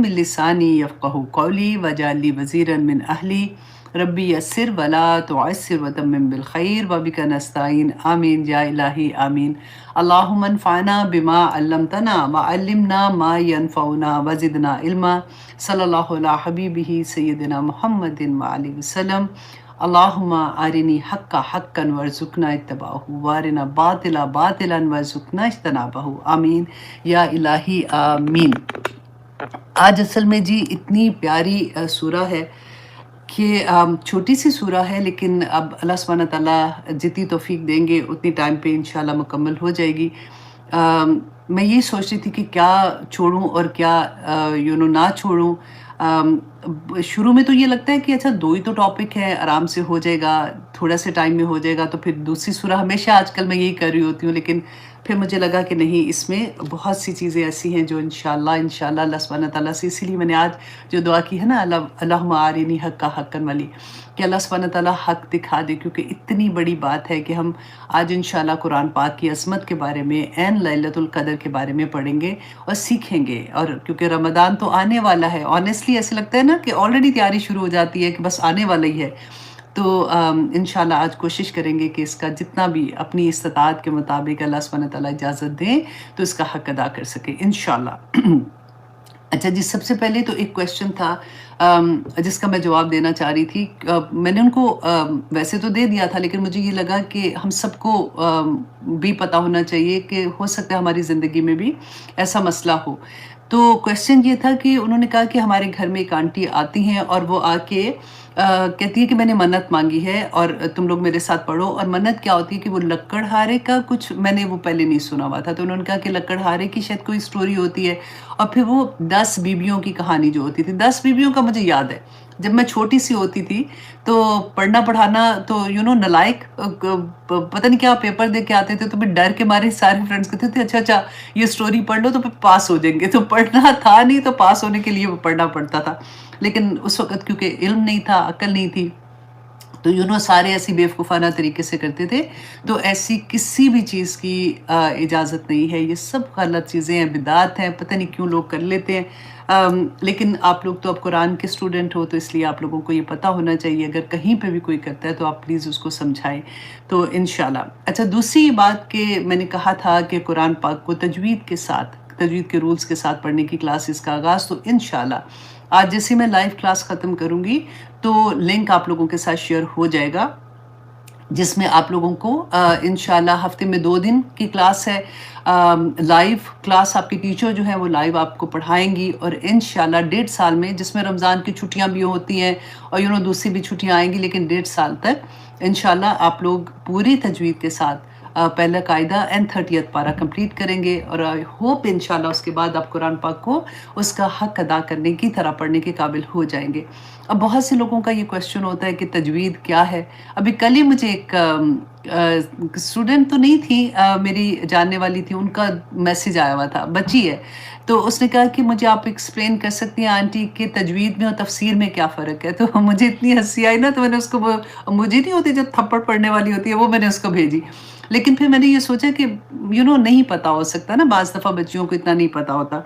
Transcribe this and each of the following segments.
من لسانی یفقهوا قولی واجعل لی وزیرا من اہلی ربی یسر ولا تعسر وتمم بالخیر وبک نستعین آمین یا الہی آمین۔ اللہم انفعنا بما علمتنا وعلمنا ما ینفعنا وزدنا علما، صلی اللہ علی حبیبہ سیدنا محمد وعلیہ وسلم۔ اللہم ارنی حق حقا وارزقنا اتباعہ وارنا باطلا باطلا وارزقنا اجتنابہ، آمین یا الہی آمین۔ آج اصل میں جی اتنی پیاری سورہ ہے کہ چھوٹی سی سورہ ہے، لیکن اب اللہ سبحانہ تعالیٰ جتنی توفیق دیں گے اتنی ٹائم پہ انشاءاللہ مکمل ہو جائے گی۔ میں یہ سوچ رہی تھی کہ کیا چھوڑوں اور کیا نہ چھوڑوں۔ شروع میں تو یہ لگتا ہے کہ اچھا 2 ہی تو ٹاپک ہے، آرام سے ہو جائے گا، تھوڑا سے ٹائم میں ہو جائے گا، تو پھر دوسری سورہ ہمیشہ آج کل میں یہی کر رہی ہوتی ہوں، لیکن پھر مجھے لگا کہ نہیں، اس میں بہت سی چیزیں ایسی ہیں جو انشاءاللہ اللہ سبحانہ تعالیٰ سے، اسی لیے میں نے آج جو دعا کی ہے نا، اللہم آرنی حق حقا والی، کہ اللہ سبحانہ تعالیٰ حق دکھا دے، کیونکہ اتنی بڑی بات ہے کہ ہم آج انشاءاللہ قرآن پاک کی عظمت کے بارے میں، عین لیلۃ القدر کے بارے میں پڑھیں گے اور سیکھیں گے۔ اور کیونکہ رمضان تو آنے والا ہے، آنیسٹلی ایسے لگتا ہے نا کہ آلریڈی تیاری شروع ہو جاتی ہے کہ بس آنے والا ہی ہے، تو انشاءاللہ آج کوشش کریں گے کہ اس کا جتنا بھی اپنی استطاعت کے مطابق اللہ سبحانہ تعالیٰ اجازت دیں تو اس کا حق ادا کر سکیں انشاءاللہ۔ اچھا جی، سب سے پہلے تو ایک کویسچن تھا جس کا میں جواب دینا چاہ رہی تھی۔ میں نے ان کو ویسے تو دے دیا تھا، لیکن مجھے یہ لگا کہ ہم سب کو بھی پتہ ہونا چاہیے کہ ہو سکتا ہے ہماری زندگی میں بھی ایسا مسئلہ ہو۔ تو کویسچن یہ تھا کہ انہوں نے کہا کہ ہمارے گھر میں ایک آنٹی آتی ہیں اور وہ آ کے کہتی ہے کہ میں نے منت مانگی ہے اور تم لوگ میرے ساتھ پڑھو۔ اور منت کیا ہوتی ہے کہ وہ لکڑہارے کا کچھ، میں نے وہ پہلے نہیں سنا ہوا تھا، تو انہوں نے کہا کہ لکڑہارے کی شاید کوئی سٹوری ہوتی ہے، اور پھر وہ 10 بیویوں کی کہانی جو ہوتی تھی، 10 بیویوں کا مجھے یاد ہے جب میں چھوٹی سی ہوتی تھی تو پڑھنا پڑھانا تو نالائق پتہ نہیں کیا پیپر دے کے آتے تھے، تو پھر ڈر کے مارے سارے فرینڈس کہتے تھے اچھا یہ سٹوری پڑھ لو تو پھر پاس ہو جائیں گے، تو پڑھنا تھا نہیں، تو پاس ہونے کے لیے وہ پڑھنا پڑتا تھا، لیکن اس وقت کیونکہ علم نہیں تھا، عقل نہیں تھی، تو سارے ایسی بیوقوفانہ طریقے سے کرتے تھے۔ تو ایسی کسی بھی چیز کی اجازت نہیں ہے، یہ سب غلط چیزیں ہیں، بدعت ہیں، پتہ نہیں کیوں لوگ کر لیتے ہیں۔ لیکن آپ لوگ تو اب قرآن کے اسٹوڈنٹ ہو، تو اس لیے آپ لوگوں کو یہ پتہ ہونا چاہیے، اگر کہیں پہ بھی کوئی کرتا ہے تو آپ پلیز اس کو سمجھائیں تو انشاءاللہ۔ اچھا، دوسری بات کہ میں نے کہا تھا کہ قرآن پاک کو تجوید کے ساتھ، تجوید کے رولز کے ساتھ پڑھنے کی کلاسز کا آغاز، تو انشاءاللہ آج جیسے میں لائیو کلاس ختم کروں گی تو لنک آپ لوگوں کے ساتھ شیئر ہو جائے گا، جس میں آپ لوگوں کو انشاءاللہ ہفتے میں 2 دن کی کلاس ہے، لائیو کلاس، آپ کی ٹیچر جو ہے وہ لائیو آپ کو پڑھائیں گی، اور انشاءاللہ 1.5 سال میں، جس میں رمضان کی چھٹیاں بھی ہوتی ہیں اور دوسری بھی چھٹیاں آئیں گی، لیکن 1.5 سال تک انشاءاللہ آپ لوگ پوری تجوید کے ساتھ پہلا قاعدہ اینڈ 30th پارہ کمپلیٹ کریں گے، اور آئی ہوپ انشاءاللہ اس کے بعد آپ قرآن پاک کو اس کا حق ادا کرنے کی طرح پڑھنے کے قابل ہو جائیں گے۔ اب بہت سے لوگوں کا یہ کویسچن ہوتا ہے کہ تجوید کیا ہے۔ ابھی کل ہی مجھے ایک اسٹوڈنٹ تو نہیں تھی، میری جاننے والی تھی، ان کا میسیج آیا ہوا تھا، بچی ہے، تو اس نے کہا کہ مجھے آپ ایکسپلین کر سکتی ہیں آنٹی کہ تجوید میں اور تفسیر میں کیا فرق ہے؟ تو مجھے اتنی ہنسی آئی نا، تو میں نے اس کو، مجھے نہیں ہوتی جو تھپڑ پڑنے والی ہوتی ہے، وہ میں نے اس کو بھیجی، لیکن پھر میں نے یہ سوچا کہ نہیں پتا ہو سکتا نا، بعض دفعہ بچیوں کو اتنا نہیں پتا ہوتا،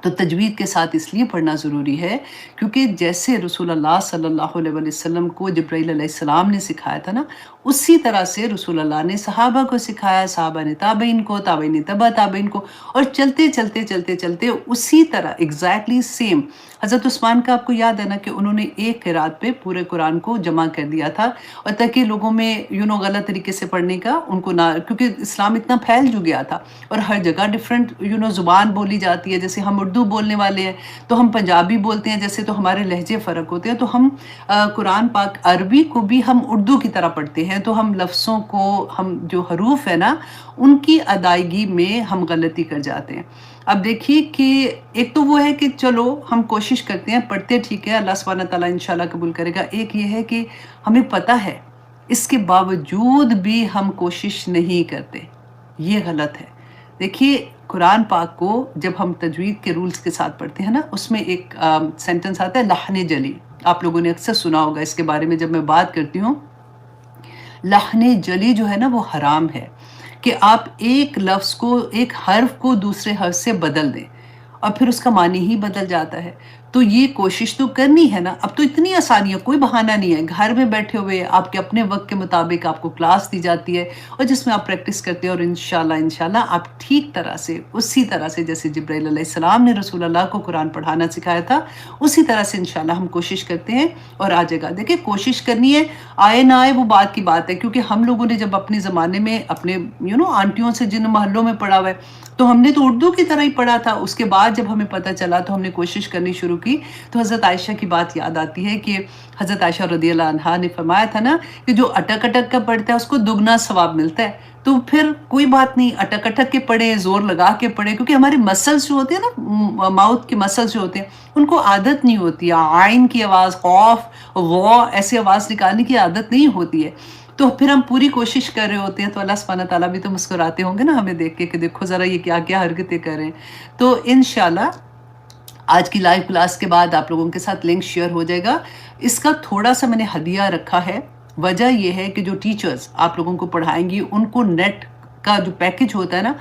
تو تجوید کے ساتھ اس لیے پڑھنا ضروری ہے کیونکہ جیسے رسول اللہ صلی اللہ علیہ وسلم کو جبرائیل علیہ السلام نے سکھایا تھا نا، اسی طرح سے رسول اللہ نے صحابہ کو سکھایا، صحابہ نے تابعین کو، تابعین نے تبع تابعین کو، اور چلتے چلتے چلتے چلتے اسی طرح ایگزیکٹلی سیم حضرت عثمان کا آپ کو یاد ہے نا کہ انہوں نے ایک قرات پہ پورے قرآن کو جمع کر دیا تھا، اور تاکہ لوگوں میں غلط طریقے سے پڑھنے کا ان کو نہ، کیونکہ اسلام اتنا پھیل جو گیا تھا اور ہر جگہ ڈفرینٹ زبان بولی جاتی ہے، جیسے ہم اردو بولنے والے ہیں تو ہم پنجابی بولتے ہیں، جیسے تو ہمارے لہجے فرق ہوتے ہیں، تو ہم قرآن پاک عربی کو بھی ہم اردو کی طرح پڑھتے ہیں، تو ہم لفظوں کو، ہم جو حروف ہے نا ان کی ادائیگی میں ہم غلطی کر جاتے ہیں۔ اب دیکھیے کہ ایک تو وہ ہے کہ چلو ہم کوشش کرتے ہیں، پڑھتے ٹھیک ہے، اللہ سبحانہ تعالیٰ انشاءاللہ قبول کرے گا، ایک یہ ہے کہ ہمیں پتہ ہے اس کے باوجود بھی ہم کوشش نہیں کرتے، یہ غلط ہے۔ دیکھیے قرآن پاک کو جب ہم تجوید کے رولز کے ساتھ پڑھتے ہیں نا، اس میں ایک سینٹنس آتا ہے لحن جلی، آپ لوگوں نے اکثر سنا ہوگا اس کے بارے میں، جب میں بات کرتی ہوں، لحن جلی جو ہے نا وہ حرام ہے، کہ آپ ایک لفظ کو، ایک حرف کو دوسرے حرف سے بدل دیں، اور پھر اس کا معنی ہی بدل جاتا ہے. تو یہ کوشش تو کرنی ہے نا. اب تو اتنی آسانی ہے، کوئی بہانہ نہیں ہے. گھر میں بیٹھے ہوئے آپ کے اپنے وقت کے مطابق آپ کو کلاس دی جاتی ہے اور جس میں آپ پریکٹس کرتے ہیں، اور انشاءاللہ آپ ٹھیک طرح سے، اسی طرح سے جیسے جبرائیل علیہ السلام نے رسول اللہ کو قرآن پڑھانا سکھایا تھا، اسی طرح سے انشاءاللہ ہم کوشش کرتے ہیں اور آ جائے گا. دیکھیں کوشش کرنی ہے، آئے نہ آئے وہ بات کی بات ہے. کیونکہ ہم لوگوں نے جب اپنے زمانے میں اپنے آنٹیوں سے جن محلوں میں پڑھا ہوا ہے، تو ہم نے تو اردو کی طرح ہی پڑھا تھا. اس کے بعد جب ہمیں پتہ چلا تو ہم نے کوشش کرنی شروع کی. تو حضرت عائشہ کی بات یاد آتی ہے کہ حضرت عائشہ رضی اللہ عنہا نے فرمایا تھا نا کہ جو اٹک اٹک کا پڑھتا ہے اس کو دگنا ثواب ملتا ہے. تو پھر کوئی بات نہیں، اٹک اٹک کے پڑھیں، زور لگا کے پڑھیں. کیونکہ ہمارے مسلس جو ہوتے ہیں نا، ماؤتھ کے مسلس جو ہوتے ہیں، ان کو عادت نہیں ہوتی ہے عین کی آواز، خوف، وہ ایسی آواز نکالنے کی عادت نہیں ہوتی ہے. تو پھر ہم پوری کوشش کر رہے ہوتے ہیں، تو اللہ سبحانہ تعالیٰ بھی تو مسکراتے ہوں گے نا ہمیں دیکھ کے کہ دیکھو ذرا یہ کیا کیا حرکتیں کر رہے ہیں. تو انشاءاللہ آج کی لائیو کلاس کے بعد آپ لوگوں کے ساتھ لنک شیئر ہو جائے گا. اس کا تھوڑا سا میں نے ہدیہ رکھا ہے. وجہ یہ ہے کہ جو ٹیچرز آپ لوگوں کو پڑھائیں گی ان کو نیٹ کا جو پیکج ہوتا ہے نا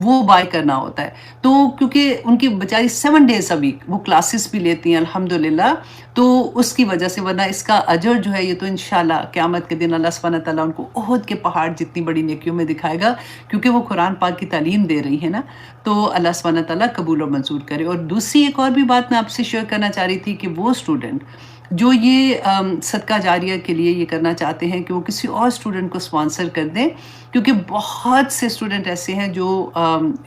وہ بائی کرنا ہوتا ہے. تو کیونکہ ان کی بچاری 7 days a week وہ کلاسز بھی لیتی ہیں الحمدللہ، تو اس کی وجہ سے، ورنہ اس کا اجر جو ہے یہ تو انشاءاللہ قیامت کے دن اللہ سبحانہ تعالیٰ ان کو احد کے پہاڑ جتنی بڑی نیکیوں میں دکھائے گا. کیونکہ وہ قرآن پاک کی تعلیم دے رہی ہے نا. تو اللہ سبحانہ تعالیٰ قبول و منظور کرے. اور دوسری ایک اور بھی بات میں آپ سے شیئر کرنا چاہ رہی تھی کہ وہ اسٹوڈنٹ جو یہ صدقہ جاریہ کے لیے یہ کرنا چاہتے ہیں کہ وہ کسی اور اسٹوڈنٹ کو اسپانسر کر دیں. کیونکہ بہت سے اسٹوڈنٹ ایسے ہیں جو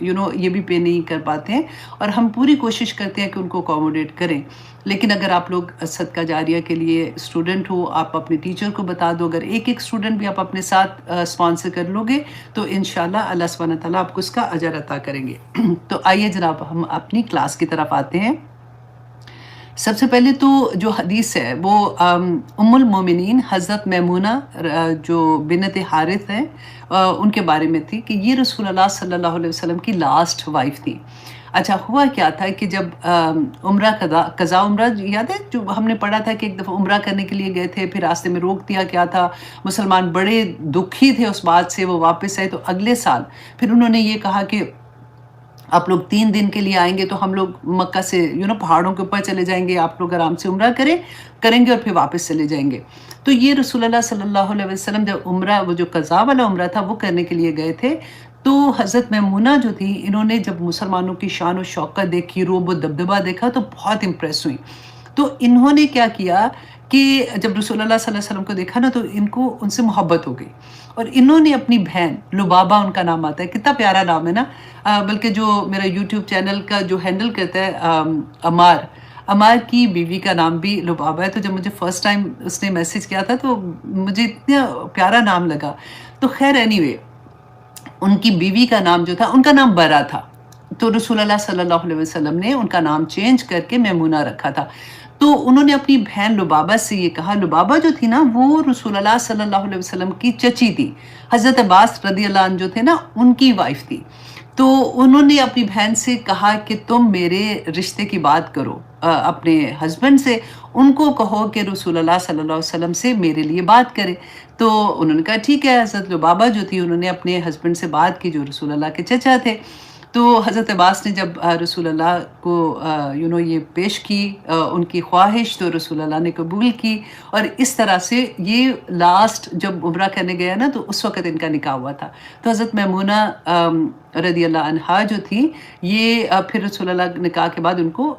یہ بھی پے نہیں کر پاتے ہیں، اور ہم پوری کوشش کرتے ہیں کہ ان کو اکوموڈیٹ کریں. لیکن اگر آپ لوگ صدقہ جاریہ کے لیے اسٹوڈنٹ ہو، آپ اپنے ٹیچر کو بتا دو. اگر ایک اسٹوڈنٹ بھی آپ اپنے ساتھ اسپانسر کر لو گے تو انشاءاللہ اللہ سبحانہ تعالیٰ آپ کو اس کا اجر عطا کریں گے. تو آئیے جناب ہم اپنی کلاس کی طرف آتے ہیں. سب سے پہلے تو جو حدیث ہے وہ ام المومنین حضرت میمونہ جو بنت حارث ہیں ان کے بارے میں تھی کہ یہ رسول اللہ صلی اللہ علیہ وسلم کی لاسٹ وائف تھی. اچھا ہوا کیا تھا کہ جب عمرہ قضا عمرہ یاد ہے جو ہم نے پڑھا تھا کہ ایک دفعہ عمرہ کرنے کے لیے گئے تھے، پھر راستے میں روک دیا کیا تھا. مسلمان بڑے دکھی تھے اس بات سے، وہ واپس آئے. تو اگلے سال پھر انہوں نے یہ کہا کہ آپ لوگ 3 دن کے لیے آئیں گے تو ہم لوگ مکہ سے پہاڑوں کے اوپر چلے جائیں گے، آپ لوگ آرام سے عمرہ کریں گے اور پھر واپس چلے جائیں گے. تو یہ رسول اللہ صلی اللہ علیہ وسلم جب عمرہ، وہ جو قضا والا عمرہ تھا وہ کرنے کے لیے گئے تھے، تو حضرت میمونہ جو تھی انہوں نے جب مسلمانوں کی شان و شوکت دیکھی، روب و دبدبہ دیکھا تو بہت امپریس ہوئی. تو انہوں نے کیا کیا کہ جب رسول اللہ صلی اللہ علیہ وسلم کو دیکھا نا تو ان کو ان سے محبت ہو گئی، اور انہوں نے اپنی بہن لبابہ، ان کا نام آتا ہے، کتنا پیارا نام ہے نا. بلکہ جو میرا یوٹیوب چینل کا جو ہینڈل کرتا ہے عمار کی بیوی کا نام بھی لبابہ ہے. تو جب مجھے فرسٹ ٹائم اس نے میسج کیا تھا تو مجھے اتنا پیارا نام لگا. تو خیر اینی وے ان کی بیوی کا نام جو تھا ان کا نام برا تھا، تو رسول اللہ صلی اللہ علیہ وسلم نے ان کا نام چینج کر کے میمونہ رکھا تھا. تو انہوں نے اپنی بہن لبابہ سے یہ کہا، لبابہ جو تھی نا وہ رسول اللہ صلی اللہ علیہ وسلم کی چچی تھی، حضرت عباس رضی اللہ عنہ جو تھے نا ان کی وائف تھی. تو انہوں نے اپنی بہن سے کہا کہ تم میرے رشتے کی بات کرو اپنے ہسبینڈ سے، ان کو کہو کہ رسول اللہ صلی اللہ علیہ وسلم سے میرے لیے بات کرے. تو انہوں نے کہا ٹھیک ہے. حضرت لبابہ جو تھی انہوں نے اپنے ہسبینڈ سے بات کی جو رسول اللہ کے چچا تھے. تو حضرت عباس نے جب رسول اللہ کو یہ پیش کی ان کی خواہش، تو رسول اللہ نے قبول کی، اور اس طرح سے یہ لاسٹ جب عمرہ کرنے گیا نا تو اس وقت ان کا نکاح ہوا تھا. تو حضرت میمونہ رضی اللہ عنہا جو تھی یہ پھر رسول اللہ نکاح کے بعد ان کو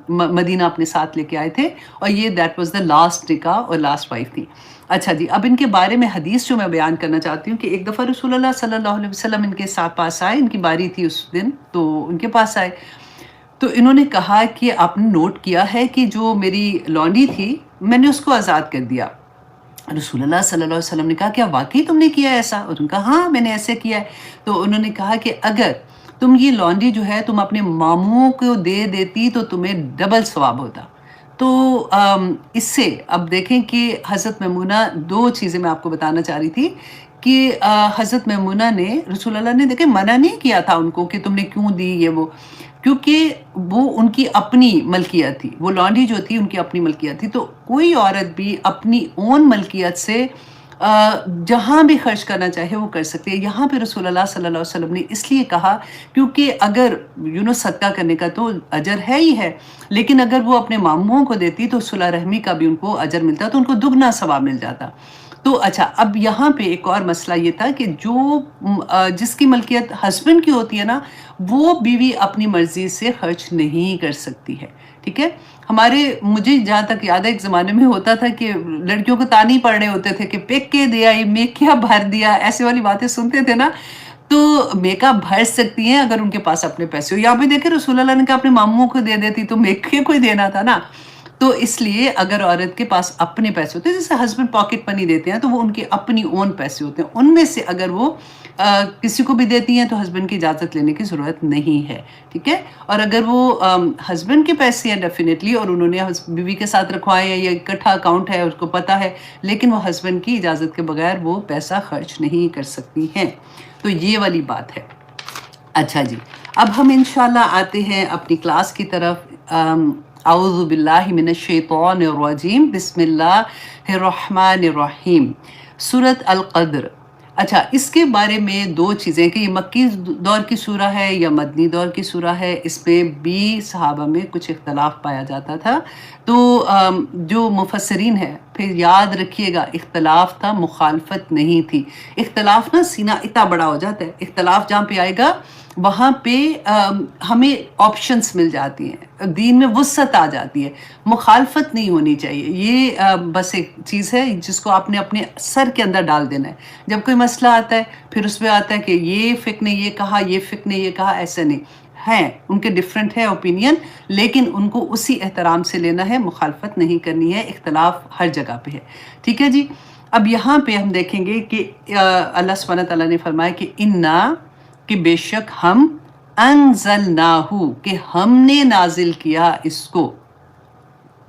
مدینہ اپنے ساتھ لے کے آئے تھے، اور یہ دیٹ واز دا لاسٹ نکاح اور لاسٹ وائف تھی. اچھا جی، اب ان کے بارے میں حدیث جو میں بیان کرنا چاہتی ہوں کہ ایک دفعہ رسول اللہ صلی اللہ علیہ وسلم ان کے ساتھ پاس آئے، ان کی باری تھی اس دن، تو ان کے پاس آئے. تو انہوں نے کہا کہ آپ نے نوٹ کیا ہے کہ جو میری لونڈی تھی میں نے اس کو آزاد کر دیا. رسول اللہ صلی اللہ علیہ وسلم نے کہا کیا واقعی تم نے کیا ایسا؟ اور انہوں نے کہا ہاں میں نے ایسے کیا ہے. تو انہوں نے کہا کہ اگر تم یہ لونڈی جو ہے تم اپنے ماموں کو دے دیتی تو تمہیں ڈبل ثواب ہوتا. تو اس سے اب دیکھیں کہ حضرت میمونہ، 2 چیزیں میں آپ کو بتانا چاہ رہی تھی کہ حضرت میمونہ نے، رسول اللہ نے دیکھیں منع نہیں کیا تھا ان کو کہ تم نے کیوں دی یہ وہ، کیونکہ وہ ان کی اپنی ملکیت تھی، وہ لانڈی جو تھی ان کی اپنی ملکیت تھی. تو کوئی عورت بھی اپنی اون ملکیت سے جہاں بھی خرچ کرنا چاہے وہ کر سکتے ہیں. یہاں پہ رسول اللہ صلی اللہ علیہ وسلم نے اس لیے کہا کیونکہ اگر صدقہ کرنے کا تو اجر ہے ہی ہے، لیکن اگر وہ اپنے ماموں کو دیتی تو صلہ رحمی کا بھی ان کو اجر ملتا، تو ان کو دگنا ثواب مل جاتا. تو اچھا، اب یہاں پہ ایک اور مسئلہ یہ تھا کہ جس کی ملکیت ہسبینڈ کی ہوتی ہے نا، وہ بیوی اپنی مرضی سے خرچ نہیں کر سکتی ہے. ٹھیک ہے، مجھے جہاں تک یاد ہے ایک زمانے میں ہوتا تھا کہ لڑکیوں کو تانے پڑنے ہوتے تھے کہ پیک کے دیا، یہ میکیا بھر دیا، ایسے والی باتیں سنتے تھے نا. تو میکا بھر سکتی ہیں اگر ان کے پاس اپنے پیسے ہو. یہاں پہ دیکھیں رسول اللہ نے کہا اپنے ماموں کو دے دیتی تو میکے کو ہی دینا تھا نا. تو اس لیے اگر عورت کے پاس اپنے پیسے ہوتے ہیں، جیسے ہسبینڈ پاکٹ منی دیتے ہیں تو وہ ان کے اپنی اون پیسے ہوتے ہیں، ان میں سے اگر وہ کسی کو بھی دیتی ہیں تو ہسبینڈ کی اجازت لینے کی ضرورت نہیں ہے. ٹھیک ہے، اور اگر وہ ہسبینڈ کے پیسے ہیں ڈیفینیٹلی اور انہوں نے بیوی کے ساتھ رکھوائے ہیں یا اکٹھا اکاؤنٹ ہے اس کو پتہ ہے، لیکن وہ ہسبینڈ کی اجازت کے بغیر وہ پیسہ خرچ نہیں کر سکتی ہیں. تو یہ والی بات ہے. اچھا جی، اب ہم انشاءاللہ آتے ہیں اپنی کلاس کی طرف. اعوذ باللہ من الشیطان الرجیم، بسم اللہ الرحمن الرحیم، سورۃ القدر. اچھا، اس کے بارے میں دو چیزیں کہ یہ مکی دور کی سورہ ہے یا مدنی دور کی سورہ ہے، اس میں بھی صحابہ میں کچھ اختلاف پایا جاتا تھا. تو جو مفسرین ہیں، پھر یاد رکھیے گا اختلاف تھا، مخالفت نہیں تھی. اختلاف نا سینہ اتنا بڑا ہو جاتا ہے. اختلاف جہاں پہ آئے گا وہاں پہ ہمیں آپشنز مل جاتی ہیں، دین میں وسعت آ جاتی ہے. مخالفت نہیں ہونی چاہیے. یہ بس ایک چیز ہے جس کو آپ نے اپنے سر کے اندر ڈال دینا ہے. جب کوئی مسئلہ آتا ہے پھر اس پہ آتا ہے کہ یہ فقہ نے یہ کہا، یہ فقہ نے یہ کہا، ایسا نہیں ہے. ان کے ڈیفرنٹ ہے اوپینین، لیکن ان کو اسی احترام سے لینا ہے، مخالفت نہیں کرنی ہے. اختلاف ہر جگہ پہ ہے. ٹھیک ہے جی. اب یہاں پہ ہم دیکھیں گے کہ اللہ سبحانہ تعالیٰ نے فرمایا کہ انا، کہ بے شک ہم، انزلناہ، کہ ہم نے نازل کیا اس کو.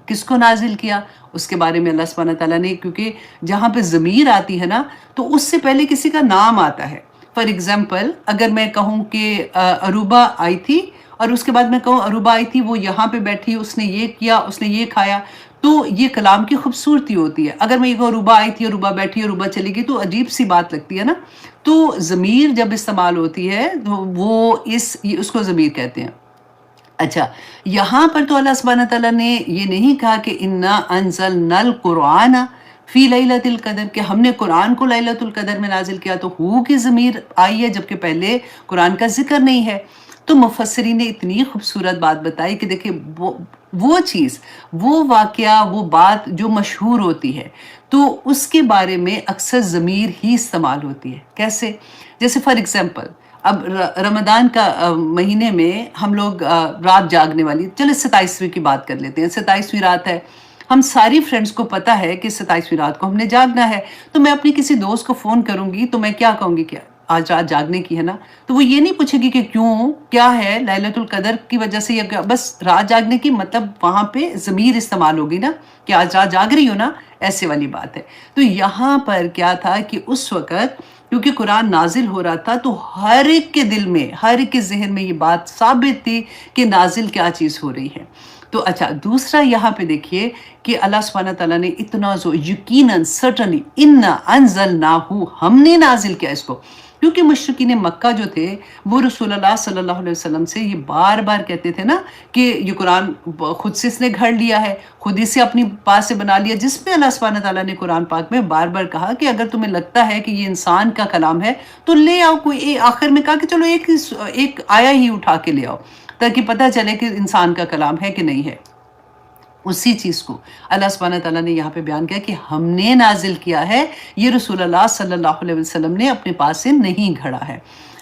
کس کو نازل کیا اس کے بارے میں اللہ سبحانہ تعالیٰ نے، کیونکہ جہاں پہ ضمیر آتی ہے نا تو اس سے پہلے کسی کا نام آتا ہے. فار ایگزامپل اگر میں کہوں کہ اروبا آئی تھی اور اس کے بعد میں کہوں اروبا آئی تھی، وہ یہاں پہ بیٹھی، اس نے یہ کیا، اس نے یہ کھایا، تو یہ کلام کی خوبصورتی ہوتی ہے. اگر میں یہ کہوں اروبا آئی تھی، اروبا بیٹھی، اروبا چلی گئی، تو عجیب سی بات لگتی ہے نا. تو ضمیر جب استعمال ہوتی ہے تو وہ اس کو ضمیر کہتے ہیں. اچھا، یہاں پر تو اللہ سبحانہ تعالیٰ نے یہ نہیں کہا کہ انا انزلنا القرآن فی لیلۃ القدر، کہ ہم نے قرآن کو لیلۃ القدر میں نازل کیا، تو ہو کی ضمیر آئی ہے جبکہ پہلے قرآن کا ذکر نہیں ہے. تو مفسرین نے اتنی خوبصورت بات بتائی کہ دیکھیں وہ چیز، وہ واقعہ، وہ بات جو مشہور ہوتی ہے تو اس کے بارے میں اکثر ضمیر ہی استعمال ہوتی ہے. کیسے؟ جیسے فار ایگزامپل اب رمضان کا مہینے میں ہم لوگ رات جاگنے والی، چلے 27ویں کی بات کر لیتے ہیں. 27ویں رات ہے، ہم ساری فرینڈز کو پتہ ہے کہ 27ویں رات کو ہم نے جاگنا ہے. تو میں اپنی کسی دوست کو فون کروں گی تو میں کیا کہوں گی کہ آج رات جاگنے کی ہے نا. تو وہ یہ نہیں پوچھے گی کہ کیوں، کیا ہے، لیلۃ القدر کی وجہ سے، یا بس رات جاگنے کی، مطلب وہاں پہ ضمیر استعمال ہوگی نا کہ آج رات جاگ رہی ہو نا، ایسے والی بات ہے. تو یہاں پر کیا تھا کہ اس وقت کیونکہ قرآن نازل ہو رہا تھا تو ہر ایک کے دل میں، ہر ایک کے ذہن میں یہ بات ثابت تھی کہ نازل کیا چیز ہو رہی ہے. تو اچھا، دوسرا یہاں پہ دیکھیے کہ اللہ سبحانہ تعالیٰ نے اتنا یقیناً سرٹنلی انا انزلناہ، ہم نے نازل کیا اس کو. کیونکہ مشرکین مکہ جو تھے وہ رسول اللہ صلی اللہ علیہ وسلم سے یہ بار بار کہتے تھے نا کہ یہ قرآن خود سے اس نے گھڑ لیا ہے، خود ہی سے اپنی پاس سے بنا لیا، جس میں اللہ سبحانہ تعالیٰ نے قرآن پاک میں بار بار کہا کہ اگر تمہیں لگتا ہے کہ یہ انسان کا کلام ہے تو لے آؤ کوئی. آخر میں کہا کہ چلو ایک آیا ہی اٹھا کے لے آؤ تاکہ پتہ چلے کہ انسان کا کلام ہے کہ نہیں ہے. اسی چیز کو اللہ سبحانہ تعالیٰ نے یہاں پہ بیان کیا کہ ہم نے نازل کیا ہے، یہ رسول اللہ صلی اللہ علیہ وسلم نے اپنے پاس سے نہیں گھڑا ہے.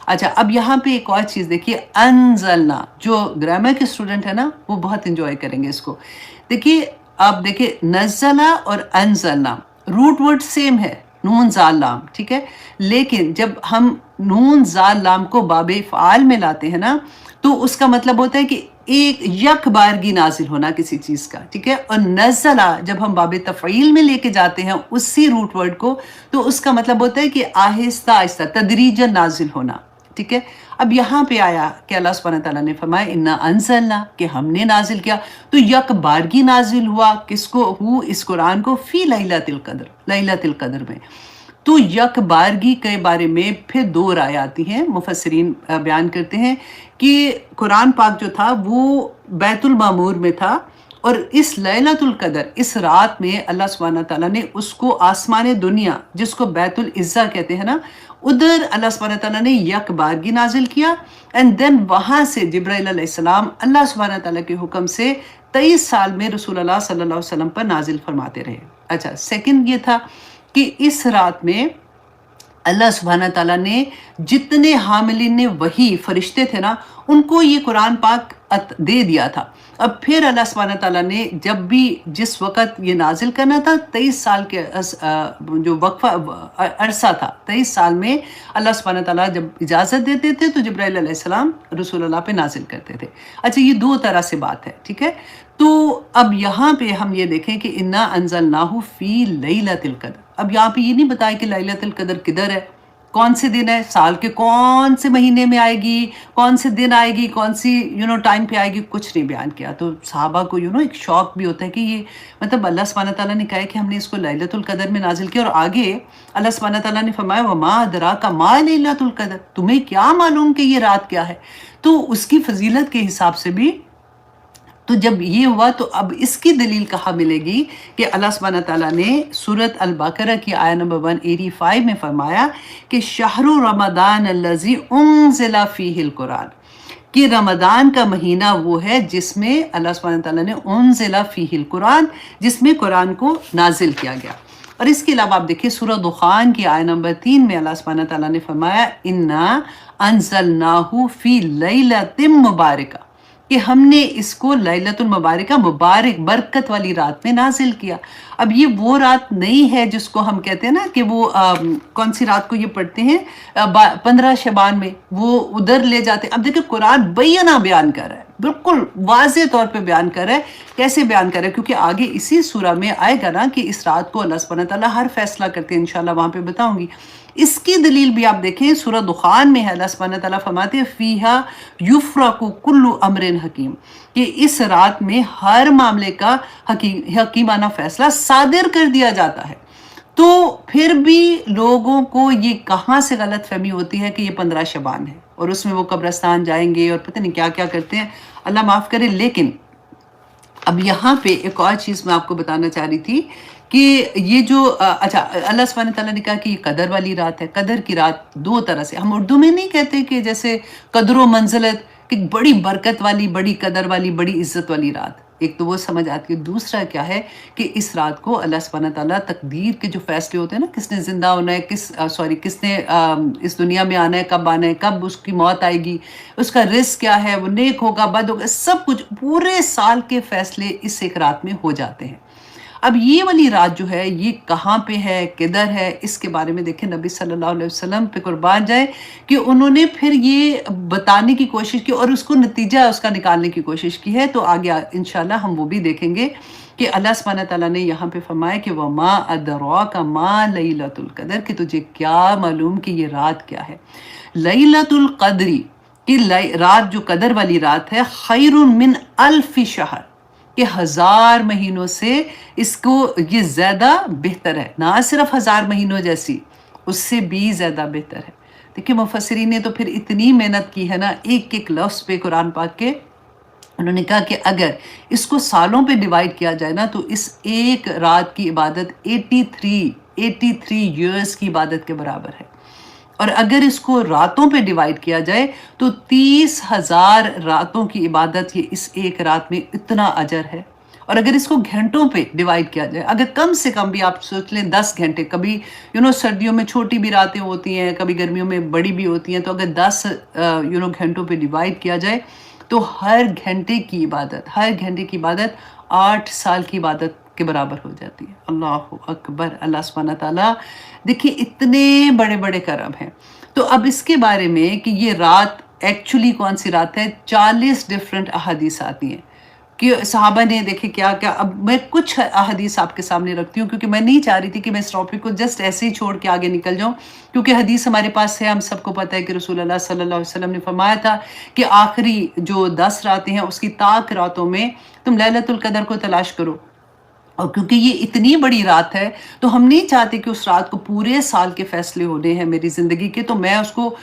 اچھا، اب یہاں پہ ایک اور چیز دیکھیے، انزلنا، جو گرامر کے اسٹوڈنٹ ہے نا وہ بہت انجوائے کریں گے اس کو. دیکھیے، آپ دیکھیے نزلہ اور انزلنا روٹ ورڈ سیم ہے، نون زال لام، ٹھیک ہے. لیکن جب ہم نون زال لام کو باب فعال میں لاتے ہیں نا تو اس کا مطلب ہوتا ہے کہ ایک یک بارگی نازل ہونا کسی چیز کا، ٹھیک ہے. اور نزلہ جب ہم باب تفعیل میں لے کے جاتے ہیں اسی روٹ ورڈ کو تو اس کا مطلب ہوتا ہے کہ آہستہ آہستہ تدریجاً نازل ہونا، ٹھیک ہے. اب یہاں پہ آیا کہ اللہ سبحانہ تعالیٰ نے فرمایا انا انزلنا، کہ ہم نے نازل کیا، تو یک بارگی نازل ہوا کس کو، اس قرآن کو، فی لیلۃ القدر، لیلۃ القدر میں. تو یک بارگی کے بارے میں پھر 2 رائے آتی ہیں، مفسرین بیان کرتے ہیں کہ قرآن پاک جو تھا وہ بیت المعمور میں تھا، اور اس لیلۃ القدر، اس رات میں اللہ سبحانہ تعالیٰ نے اس کو آسمان دنیا جس کو بیت العزہ کہتے ہیں نا، ادھر اللہ سبحانہ تعالیٰ نے یک بارگی نازل کیا، اینڈ دین وہاں سے جبرائیل علیہ السلام اللہ سبحانہ تعالیٰ کے حکم سے 23 سال میں رسول اللہ صلی اللہ علیہ وسلم پر نازل فرماتے رہے۔ اچھا، سیکنڈ یہ تھا کہ اس رات میں اللہ سبحانہ تعالیٰ نے جتنے حاملین وحی فرشتے تھے نا، ان کو یہ قرآن پاک دے دیا تھا۔ اب پھر اللہ سبحانہ تعالیٰ نے جب بھی جس وقت یہ نازل کرنا تھا، 23 سال کے جو وقفہ عرصہ تھا، 23 سال میں اللہ سبحانہ تعالیٰ جب اجازت دیتے تھے تو جبرائیل علیہ السلام رسول اللہ پہ نازل کرتے تھے۔ اچھا، یہ 2 طرح سے بات ہے، ٹھیک ہے۔ تو اب یہاں پہ ہم یہ دیکھیں کہ انا انزلناہ فی لیلۃ القدر۔ اب یہاں پہ یہ نہیں بتایا کہ لیلۃ القدر کدھر ہے، کون سے دن ہے، سال کے کون سے مہینے میں آئے گی، کون سے دن آئے گی، کون سی ٹائم پہ آئے گی، کچھ نہیں بیان کیا۔ تو صحابہ کو ایک شوق بھی ہوتا ہے کہ یہ مطلب اللہ سبحانہ تعالیٰ نے کہا ہے کہ ہم نے اس کو لیلۃ القدر میں نازل کیا، اور آگے اللہ سبحانہ تعالیٰ نے فرمایا وما ادراک ما لیلۃ القدر، تمہیں کیا معلوم کہ یہ رات کیا ہے۔ تو اس کی فضیلت کے حساب سے بھی تو جب یہ ہوا تو اب اس کی دلیل کہاں ملے گی کہ اللہ سبحانہ تعالیٰ نے سورۃ البقرہ کی آیہ نمبر 185 میں فرمایا کہ شہر رمضان الذی انزل فیہ القرآن، کہ رمضان کا مہینہ وہ ہے جس میں اللہ سبحانہ تعالیٰ نے انزل فیہ القرآن، جس میں قرآن کو نازل کیا گیا۔ اور اس کے علاوہ آپ دیکھیں سورہ دخان کی آیہ نمبر 3 میں اللہ سبحانہ تعالیٰ نے فرمایا انا انزلناہ فی لیلۃ مبارکہ، کہ ہم نے اس کو لیلۃ المبارکہ، مبارک برکت والی رات میں نازل کیا۔ اب یہ وہ رات نہیں ہے جس کو ہم کہتے ہیں نا کہ وہ کون سی رات کو یہ پڑھتے ہیں 15 شعبان میں، وہ ادھر لے جاتے ہیں۔ اب دیکھیں قرآن بینہ بیان کر رہا ہے، بالکل واضح طور پہ بیان کر رہا ہے۔ کیسے بیان کر رہا ہے؟ کیونکہ آگے اسی سورہ میں آئے گا نا کہ اس رات کو اللہ سبحانہ تعالیٰ ہر فیصلہ کرتے ہیں، انشاءاللہ وہاں پہ بتاؤں گی۔ اس کی دلیل بھی آپ دیکھیں سورہ دخان میں ہے، اللہ سبحانہ تعالیٰ فرماتے ہیں فیہا یفرق کل امر حکیم، کہ اس رات میں ہر معاملے کا حکیمانہ فیصلہ صادر کر دیا جاتا ہے۔ تو پھر بھی لوگوں کو یہ کہاں سے غلط فہمی ہوتی ہے کہ یہ 15 شعبان ہے اور اس میں وہ قبرستان جائیں گے اور پتہ نہیں کیا کیا کرتے ہیں، اللہ معاف کرے۔ لیکن اب یہاں پہ ایک اور چیز میں آپ کو بتانا چاہ رہی تھی کہ یہ جو اچھا اللہ سبحانہ تعالیٰ نے کہا کہ یہ قدر والی رات ہے۔ قدر کی رات 2 طرح سے، ہم اردو میں نہیں کہتے کہ جیسے قدر و منزلت، کہ بڑی برکت والی، بڑی قدر والی، بڑی عزت والی رات، ایک تو وہ سمجھ آتی ہے۔ دوسرا کیا ہے کہ اس رات کو اللہ سبحانہ تعالیٰ تقدیر کے جو فیصلے ہوتے ہیں نا، کس نے زندہ ہونا ہے، کس نے اس دنیا میں آنا ہے، کب آنا ہے، کب اس کی موت آئے گی، اس کا رزق کیا ہے، وہ نیک ہوگا بد ہوگا، سب کچھ پورے سال کے فیصلے اس ایک رات میں ہو جاتے ہیں۔ اب یہ والی رات جو ہے یہ کہاں پہ ہے، کدھر ہے، اس کے بارے میں دیکھیں نبی صلی اللہ علیہ وسلم پہ قربان جائے کہ انہوں نے پھر یہ بتانے کی کوشش کی اور اس کو نتیجہ اس کا نکالنے کی کوشش کی ہے۔ تو آگے انشاءاللہ ہم وہ بھی دیکھیں گے کہ اللہ سبحانہ تعالیٰ نے یہاں پہ فرمایا کہ وَمَا أَدْرَاكَ مَا لَيْلَةُ الْقَدْرِ، کہ تجھے کیا معلوم کہ یہ رات کیا ہے۔ لیلۃ القدر، کہ رات جو قدر والی رات ہے، خیر من الف شہر، کہ 1000 مہینوں سے اس کو یہ زیادہ بہتر ہے، نہ صرف 1000 مہینوں جیسی، اس سے بھی زیادہ بہتر ہے۔ دیکھیں مفسرین نے تو پھر اتنی محنت کی ہے نا ایک ایک لفظ پہ قرآن پاک کے، انہوں نے کہا کہ اگر اس کو سالوں پہ ڈیوائیڈ کیا جائے نا تو اس ایک رات کی عبادت 83 ایئرز کی عبادت کے برابر ہے، اور اگر اس کو راتوں پہ ڈیوائیڈ کیا جائے تو 30,000 راتوں کی عبادت یہ اس ایک رات میں اتنا اجر ہے۔ اور اگر اس کو گھنٹوں پہ ڈیوائیڈ کیا جائے، اگر کم سے کم بھی آپ سوچ لیں 10 گھنٹے، کبھی سردیوں میں چھوٹی بھی راتیں ہوتی ہیں، کبھی گرمیوں میں بڑی بھی ہوتی ہیں، تو اگر 10 گھنٹوں پہ ڈیوائیڈ کیا جائے تو ہر گھنٹے کی عبادت 8 سال کی عبادت کے برابر ہو جاتی ہے۔ اللہ اکبر، اللہ سبحانہ تعالیٰ دیکھیے اتنے بڑے بڑے کرم ہیں۔ تو اب اس کے بارے میں کہ یہ رات ایکچولی کون سی رات ہے، 40 ڈیفرنٹ احادیث آتی ہیں کہ صحابہ نے دیکھے کیا کیا۔ اب میں کچھ احادیث آپ کے سامنے رکھتی ہوں کیونکہ میں نہیں چاہ رہی تھی کہ میں اس ٹاپک کو جسٹ ایسے ہی چھوڑ کے آگے نکل جاؤں، کیونکہ حدیث ہمارے پاس ہے، ہم سب کو پتہ ہے کہ رسول اللہ صلی اللہ علیہ وسلم نے فرمایا تھا کہ آخری جو 10 راتیں ہیں اس کی طاق راتوں میں تم لیلۃ القدر کو تلاش کرو، اور کیونکہ یہ اتنی بڑی رات ہے تو ہم نہیں چاہتے کہ اس رات کو پورے سال کے فیصلے ہونے ہیں میری زندگی کے، تو میں اس کو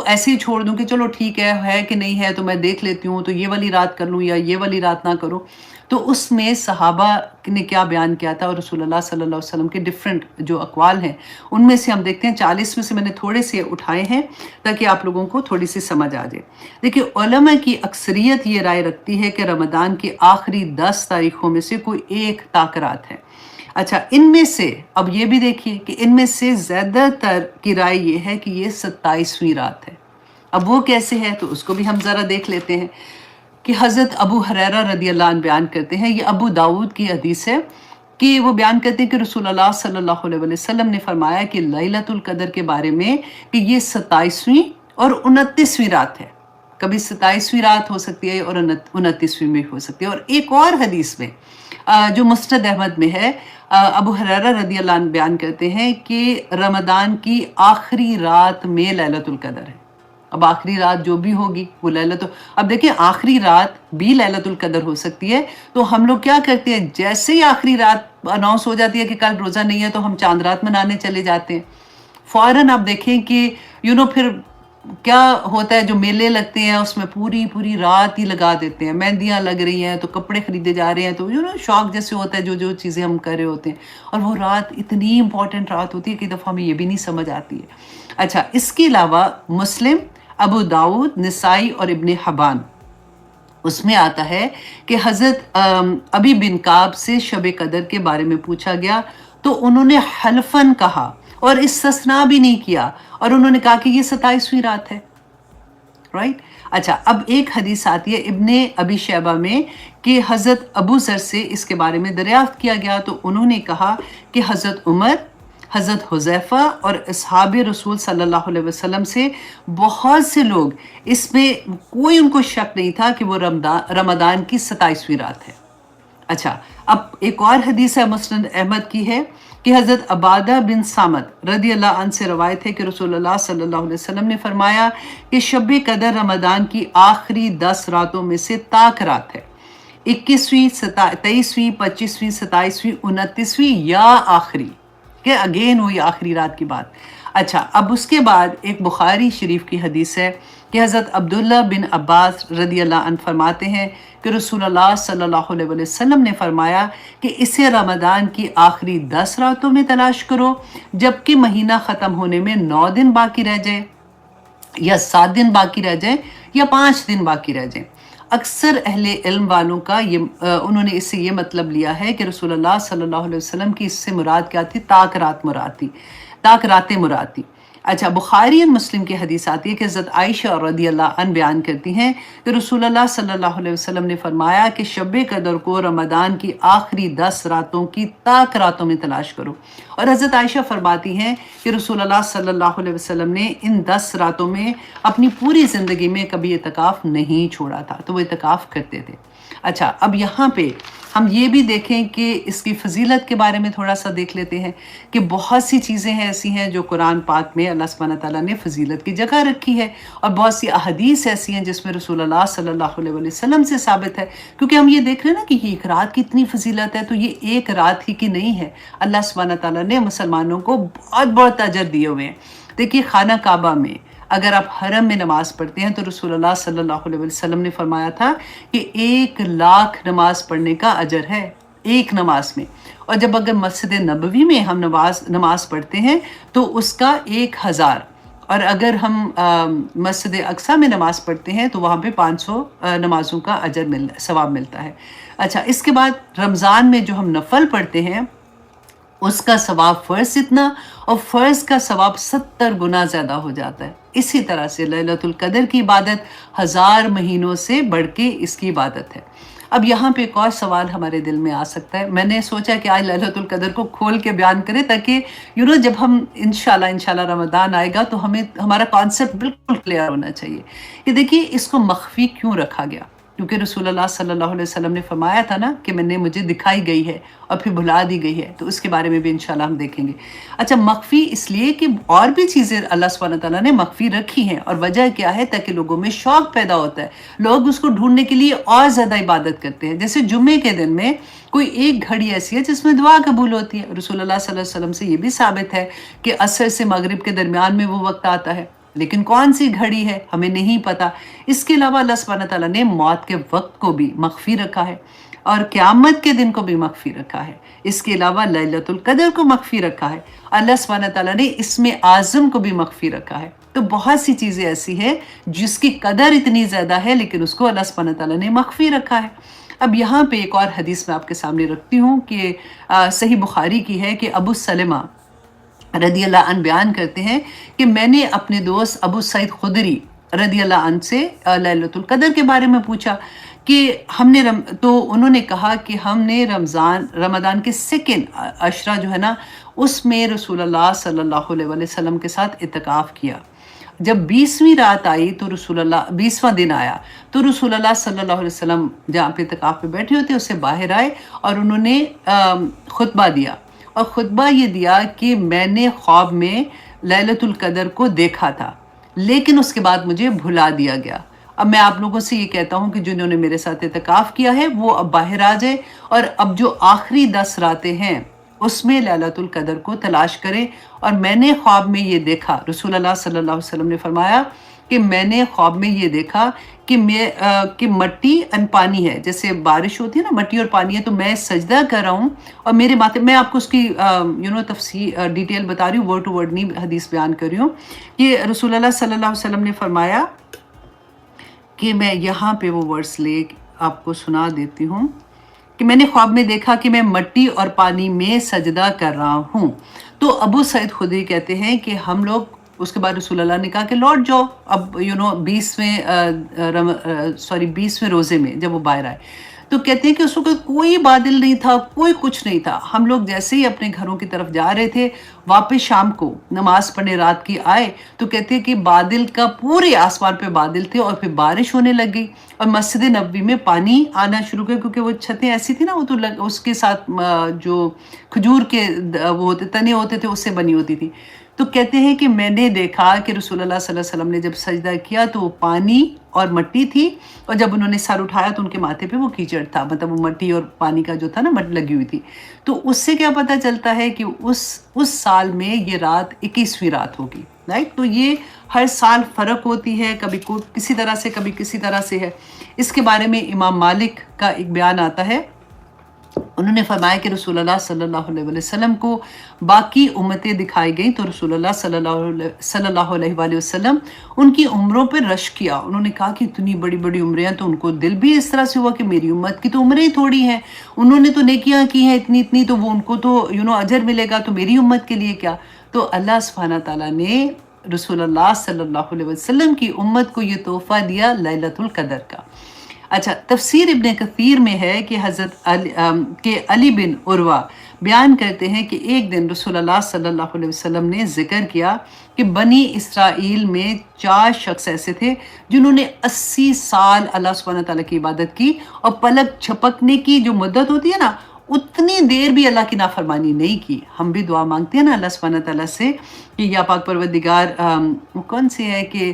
ایسے ہی چھوڑ دوں کہ چلو ٹھیک ہے کہ نہیں ہے تو میں دیکھ لیتی ہوں، تو یہ والی رات کر لوں یا یہ والی رات نہ کروں۔ تو اس میں صحابہ نے کیا بیان کیا تھا، اور رسول اللہ صلی اللہ علیہ وسلم کے ڈیفرنٹ جو اقوال ہیں ان میں سے ہم دیکھتے ہیں 40 میں سے میں نے تھوڑے سے اٹھائے ہیں تاکہ آپ لوگوں کو تھوڑی سی سمجھ آ جائے۔ دیکھیے علماء کی اکثریت یہ رائے رکھتی ہے کہ رمضان کی آخری 10 تاریخوں میں سے کوئی ایک طاق رات ہے۔ اچھا، ان میں سے اب یہ بھی دیکھیے کہ ان میں سے زیادہ تر کی رائے یہ ہے کہ یہ 27ویں رات ہے۔ اب وہ کیسے ہے تو اس کو بھی ہم ذرا دیکھ لیتے ہیں کہ حضرت ابو ہریرہ رضی اللہ عنہ بیان کرتے ہیں، یہ ابو داؤد کی حدیث ہے کہ وہ بیان کرتے ہیں کہ رسول اللہ صلی اللہ علیہ وسلم نے فرمایا کہ لیلۃ القدر کے بارے میں کہ یہ 27ویں اور 29ویں رات ہے۔ کبھی 27ویں رات ہو سکتی ہے اور 29ویں میں ہو سکتی ہے۔ اور ایک اور حدیث میں جو مسند احمد میں ہے، ابو ہریرہ رضی اللہ عنہ بیان کرتے ہیں کہ رمضان کی آخری رات میں لیلۃ القدر ہے۔ اب آخری رات جو بھی ہوگی وہ اب دیکھیں آخری رات بھی لیلۃ القدر ہو سکتی ہے، تو ہم لوگ کیا کرتے ہیں، جیسے ہی آخری رات اناؤنس ہو جاتی ہے کہ کل روزہ نہیں ہے تو ہم چاند رات منانے چلے جاتے ہیں۔ فوراً آپ دیکھیں کہ پھر کیا ہوتا ہے، جو میلے لگتے ہیں اس میں پوری پوری رات ہی لگا دیتے ہیں، مہندیاں لگ رہی ہیں تو کپڑے خریدے جا رہے ہیں، تو شوق جیسے ہوتا ہے جو چیزیں ہم کر رہے ہوتے ہیں، اور وہ رات اتنی امپورٹنٹ رات ہوتی ہے کہ دفعہ ہمیں یہ بھی نہیں سمجھ آتی ہے۔ اچھا، اس کے علاوہ مسلم، ابو داؤد، نسائی اور ابن حبان اس میں آتا ہے کہ حضرت ابی بن کعب سے شب قدر کے بارے میں پوچھا گیا تو انہوں نے حلفاً کہا اور استثناء بھی نہیں کیا، اور انہوں نے کہا کہ یہ 27ویں رات ہے، رائٹ۔ اچھا، اب ایک حدیث آتی ہے ابن ابی شیبہ میں کہ حضرت ابو ذر سے اس کے بارے میں دریافت کیا گیا تو انہوں نے کہا کہ حضرت عمر، حضرت حذیفہ اور اصحاب رسول صلی اللہ علیہ وسلم سے بہت سے لوگ، اس میں کوئی ان کو شک نہیں تھا کہ وہ رمضان کی 27ویں رات ہے۔ اچھا، اب ایک اور حدیث ہے مسند احمد کی ہے کہ حضرت عبادہ بن صامت رضی اللہ عنہ سے روایت ہے کہ رسول اللہ صلی اللہ علیہ وسلم نے فرمایا کہ شب قدر رمضان کی آخری 10 راتوں میں سے طاق رات ہے، 21ویں، 23ویں، 25ویں، 27ویں، 29ویں یا آخری، کہ اگین وہی آخری رات کی بات۔ اچھا، اب اس کے بعد ایک بخاری شریف کی حدیث ہے کہ حضرت عبداللہ بن عباس رضی اللہ عنہ فرماتے ہیں کہ رسول اللہ صلی اللہ علیہ وسلم نے فرمایا کہ اسے رمضان کی آخری 10 راتوں میں تلاش کرو، جبکہ مہینہ ختم ہونے میں 9 دن باقی رہ جائے یا 7 دن باقی رہ جائیں یا 5 دن باقی رہ جائیں۔ اکثر اہل علم والوں کا انہوں نے اس سے یہ مطلب لیا ہے کہ رسول اللہ صلی اللہ علیہ وسلم کی اس سے مراد کیا تھی، طاق راتیں مراد تھی۔ اچھا، بخاری اور مسلم کی حدیث آتی ہے کہ حضرت عائشہ رضی اللہ عنہ بیان کرتی ہیں کہ رسول اللہ صلی اللہ علیہ وسلم نے فرمایا کہ شب قدر کو رمضان کی آخری 10 راتوں کی طاق راتوں میں تلاش کرو، اور حضرت عائشہ فرماتی ہیں کہ رسول اللہ صلی اللہ علیہ وسلم نے ان 10 راتوں میں اپنی پوری زندگی میں کبھی اعتکاف نہیں چھوڑا تھا، تو وہ اعتکاف کرتے تھے۔ اچھا، اب یہاں پہ ہم یہ بھی دیکھیں کہ اس کی فضیلت کے بارے میں تھوڑا سا دیکھ لیتے ہیں کہ بہت سی چیزیں ایسی ہیں جو قرآن پاک میں اللہ سبحانہ تعالیٰ نے فضیلت کی جگہ رکھی ہے، اور بہت سی احادیث ایسی ہیں جس میں رسول اللہ صلی اللہ علیہ وسلم سے ثابت ہے، کیونکہ ہم یہ دیکھ رہے ہیں نا کہ یہ ایک رات کی اتنی فضیلت ہے، تو یہ ایک رات ہی کی نہیں ہے، اللہ سبحانہ تعالیٰ نے مسلمانوں کو بہت بہت اجر دیے ہوئے ہیں۔ دیکھیے خانہ کعبہ میں اگر آپ حرم میں نماز پڑھتے ہیں تو رسول اللہ صلی اللہ علیہ وسلم نے فرمایا تھا کہ 1,00,000 نماز پڑھنے کا اجر ہے ایک نماز میں، اور جب اگر مسجد نبوی میں ہم نماز پڑھتے ہیں تو اس کا 1,000، اور اگر ہم مسجد اقصیٰ میں نماز پڑھتے ہیں تو وہاں پہ 500 نمازوں کا ثواب ملتا ہے۔ اچھا، اس کے بعد رمضان میں جو ہم نفل پڑھتے ہیں اس کا ثواب فرض اتنا، اور فرض کا ثواب 70 گنا زیادہ ہو جاتا ہے۔ اسی طرح سے لیلۃ القدر کی عبادت 1000 مہینوں سے بڑھ کے اس کی عبادت ہے۔ اب یہاں پہ ایک اور سوال ہمارے دل میں آ سکتا ہے، میں نے سوچا کہ آج لیلۃ القدر کو کھول کے بیان کریں تاکہ جب ہم انشاءاللہ رمضان آئے گا تو ہمارا کانسیپٹ بالکل کلیئر ہونا چاہیے کہ دیکھیے اس کو مخفی کیوں رکھا گیا۔ کیونکہ رسول اللہ صلی اللہ علیہ وسلم نے فرمایا تھا نا کہ مجھے دکھائی گئی ہے اور پھر بھلا دی گئی ہے، تو اس کے بارے میں بھی انشاءاللہ ہم دیکھیں گے۔ اچھا، مخفی اس لیے کہ اور بھی چیزیں اللہ سبحانہ تعالیٰ نے مخفی رکھی ہیں، اور وجہ کیا ہے؟ تاکہ لوگوں میں شوق پیدا ہوتا ہے، لوگ اس کو ڈھونڈنے کے لیے اور زیادہ عبادت کرتے ہیں۔ جیسے جمعے کے دن میں کوئی ایک گھڑی ایسی ہے جس میں دعا قبول ہوتی ہے، رسول اللہ صلی اللہ علیہ وسلم سے یہ بھی ثابت ہے کہ عصر سے مغرب کے درمیان میں وہ وقت آتا ہے، لیکن کون سی گھڑی ہے ہمیں نہیں پتا۔ اس کے علاوہ اللہ سبحانہ تعالیٰ نے موت کے وقت کو بھی مخفی رکھا ہے، اور قیامت کے دن کو بھی مخفی رکھا ہے۔ اس کے علاوہ لیلۃ القدر کو مخفی رکھا ہے، اللہ سبحانہ تعالیٰ نے اسم اعظم کو بھی مخفی رکھا ہے۔ تو بہت سی چیزیں ایسی ہیں جس کی قدر اتنی زیادہ ہے لیکن اس کو اللہ سبحانہ تعالیٰ نے مخفی رکھا ہے۔ اب یہاں پہ ایک اور حدیث میں آپ کے سامنے رکھتی ہوں کہ صحیح بخاری کی ہے کہ ابو سلمہ رضی اللہ عنہ بیان کرتے ہیں کہ میں نے اپنے دوست ابو سعید خدری رضی اللہ عنہ سے لیلۃ القدر کے بارے میں پوچھا کہ تو انہوں نے کہا کہ ہم نے رمضان کے سیکنڈ عشرہ جو ہے نا، اس میں رسول اللہ صلی اللہ علیہ وسلم کے ساتھ اعتکاف کیا۔ جب 20ویں رات آئی تو 20واں دن آیا تو رسول اللہ صلی اللہ علیہ وسلم جہاں پہ اعتکاف پہ بیٹھے ہوتے اس سے باہر آئے اور انہوں نے خطبہ دیا، اور خطبہ یہ دیا کہ میں نے خواب میں لیلۃ القدر کو دیکھا تھا، لیکن اس کے بعد مجھے بھلا دیا گیا۔ اب میں آپ لوگوں سے یہ کہتا ہوں کہ جنہوں نے میرے ساتھ اعتکاف کیا ہے وہ اب باہر آ جائے، اور اب جو آخری 10 راتیں ہیں اس میں لیلۃ القدر کو تلاش کریں۔ اور میں نے خواب میں یہ دیکھا، رسول اللہ صلی اللہ علیہ وسلم نے فرمایا کہ میں نے خواب میں یہ دیکھا کہ مٹی اور پانی ہے، جیسے بارش ہوتی ہے نا، مٹی اور پانی ہے، تو میں سجدہ کر رہا ہوں اور میرے ماتھے، میں آپ کو اس کی تفصیل ڈیٹیل بتا رہی ہوں، ورڈ ٹو ورڈ نہیں حدیث بیان کر رہی ہوں، کہ رسول اللہ صلی اللہ علیہ وسلم نے فرمایا کہ میں یہاں پہ وہ ورڈز لے آپ کو سنا دیتی ہوں کہ میں نے خواب میں دیکھا کہ میں مٹی اور پانی میں سجدہ کر رہا ہوں۔ تو ابو سعید خدری کہتے ہیں کہ ہم لوگ، اس کے بعد رسول اللہ نے کہا کہ لوٹ جاؤ اب 20ویں روزے میں جب وہ باہر آئے، تو کہتے ہیں کہ اس وقت کوئی بادل نہیں تھا، کوئی کچھ نہیں تھا، ہم لوگ جیسے ہی اپنے گھروں کی طرف جا رہے تھے، واپس شام کو نماز پڑھنے رات کی آئے تو کہتے ہیں کہ بادل کا پورے آسمان پہ بادل تھے، اور پھر بارش ہونے لگی اور مسجد نبوی میں پانی آنا شروع کیا، کیونکہ وہ چھتیں ایسی تھی نا، وہ تو اس کے ساتھ جو کھجور کے وہ تنے ہوتے تھے اس سے بنی ہوتی تھی۔ تو کہتے ہیں کہ میں نے دیکھا کہ رسول اللہ صلی اللہ علیہ وسلم نے جب سجدہ کیا تو وہ پانی اور مٹی تھی، اور جب انہوں نے سر اٹھایا تو ان کے ماتھے پہ وہ کیچڑ تھا، مطلب وہ مٹی اور پانی کا جو تھا نا مٹی لگی ہوئی تھی۔ تو اس سے کیا پتہ چلتا ہے کہ اس سال میں یہ رات 21ویں رات ہوگی، رائٹ؟ تو یہ ہر سال فرق ہوتی ہے، کبھی کسی طرح سے کبھی کسی طرح سے ہے۔ اس کے بارے میں امام مالک کا ایک بیان آتا ہے، انہوں نے فرمایا کہ رسول اللہ صلی اللہ علیہ وسلم کو باقی امتیں دکھائی گئیں تو رسول اللہ صلی اللہ علیہ وآلہ وسلم ان کی عمروں پہ رشک کیا۔ انہوں نے کہا کہ اتنی بڑی بڑی عمریں ہیں، تو ان کو دل بھی اس طرح سے ہوا کہ میری امت کی تو عمریں ہی تھوڑی ہیں، انہوں نے تو نیکیاں کی ہیں اتنی تو وہ ان کو تو اجر ملے گا، تو میری امت کے لیے کیا؟ تو اللہ سبحانہ تعالیٰ نے رسول اللہ صلی اللہ علیہ وسلم کی امت کو یہ تحفہ دیا لیلۃ القدر کا۔ اچھا، تفسیر ابن کثیر میں ہے کہ حضرت علی بن عروہ بیان کرتے ہیں کہ ایک دن رسول اللہ صلی اللہ علیہ وسلم نے ذکر کیا کہ بنی اسرائیل میں 4 شخص ایسے تھے جنہوں نے 80 سال اللہ سبحانہ تعالیٰ کی عبادت کی، اور پلک جھپکنے کی جو مدت ہوتی ہے نا، اتنی دیر بھی اللہ کی نافرمانی نہیں کی۔ ہم بھی دعا مانگتے ہیں نا اللہ سبحانہ تعالیٰ سے کہ یا پاک پروردگار، کون سی ہے کہ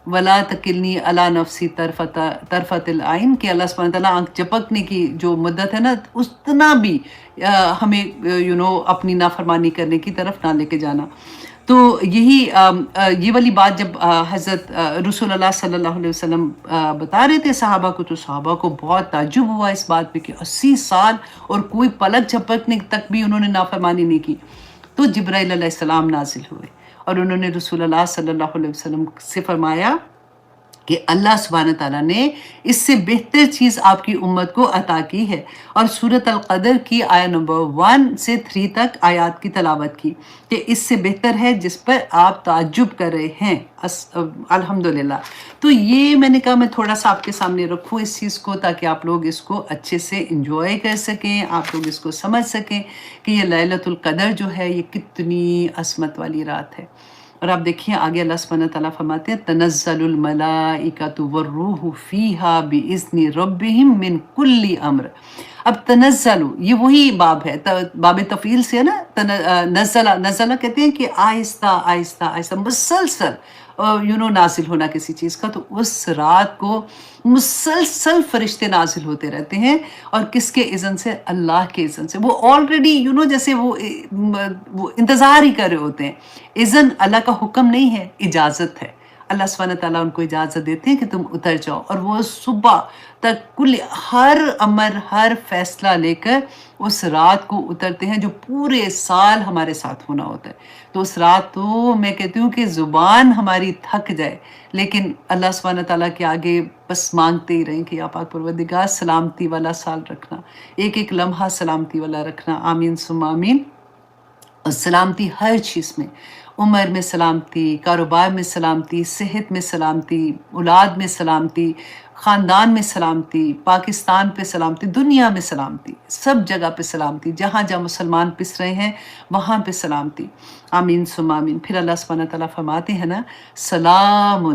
ولا تکلنی علی نفسی طرفت العین، کہ اللہ سبحانہ تعالیٰ آنکھ جھپکنے کی جو مدت ہے نا، اتنا بھی ہمیں اپنی نافرمانی کرنے کی طرف نہ لے کے جانا۔ تو یہ والی بات جب حضرت رسول اللہ صلی اللہ علیہ وسلم بتا رہے تھے صحابہ کو، تو صحابہ کو بہت تعجب ہوا اس بات پہ کہ 80 سال اور کوئی پلک جھپکنے تک بھی انہوں نے نافرمانی نہیں کی۔ تو جبرائیل علیہ السلام نازل ہوئے اور انہوں نے رسول اللہ صلی اللہ علیہ وسلم سے فرمایا کہ اللہ سبحانہ تعالیٰ نے اس سے بہتر چیز آپ کی امت کو عطا کی ہے، اور سورۃ القدر کی آیت نمبر 1 سے 3 تک آیات کی تلاوت کی کہ اس سے بہتر ہے جس پر آپ تعجب کر رہے ہیں۔ الحمدللہ۔ تو یہ میں نے کہا میں تھوڑا سا آپ کے سامنے رکھوں اس چیز کو، تاکہ آپ لوگ اس کو اچھے سے انجوائے کر سکیں، آپ لوگ اس کو سمجھ سکیں کہ یہ لیلۃ القدر جو ہے یہ کتنی عظمت والی رات ہے۔ اور آپ دیکھیے آگے اللہ سبحانہ تعالیٰ فرماتے ہیں تنزل الملائکۃ والروح فیہا باذن ربہم من کل امر۔ اب تنزل یہ وہی باب ہے، باب تفعیل سے ہے نا، نزلہ کہتے ہیں کہ آہستہ آہستہ آہستہ مسلسل نازل ہونا کسی چیز کا، تو اس رات کو مسلسل فرشتے نازل ہوتے رہتے ہیں، اور کس کے اذن سے؟ اللہ کے اذن سے۔ وہ آلریڈی جیسے وہ انتظار ہی کر رہے ہوتے ہیں۔ اذن اللہ کا حکم نہیں ہے، اجازت ہے۔ اللہ سبحانہ تعالیٰ ان کو اجازت دیتے ہیں کہ تم اتر جاؤ، اور وہ صبح تک ہر امر، ہر فیصلہ لے کر اس رات کو اترتے ہیں جو پورے سال ہمارے ساتھ ہونا ہوتا ہے۔ تو اس رات تو میں کہتی ہوں کہ زبان ہماری تھک جائے، لیکن اللہ سبحانہ تعالیٰ کے آگے بس مانگتے ہی رہیں کہ یا پاک پروردگار سلامتی والا سال رکھنا، ایک ایک لمحہ سلامتی والا رکھنا، آمین ثم آمین۔ اور سلامتی ہر چیز میں، عمر میں سلامتی، کاروبار میں سلامتی، صحت میں سلامتی، اولاد میں سلامتی، خاندان میں سلامتی، پاکستان پہ سلامتی، دنیا میں سلامتی، سب جگہ پہ سلامتی، جہاں جہاں مسلمان پس رہے ہیں وہاں پہ سلامتی، آمین ثم آمین۔ پھر اللہ سبحانہ تعالیٰ فرماتے ہیں نا سلام،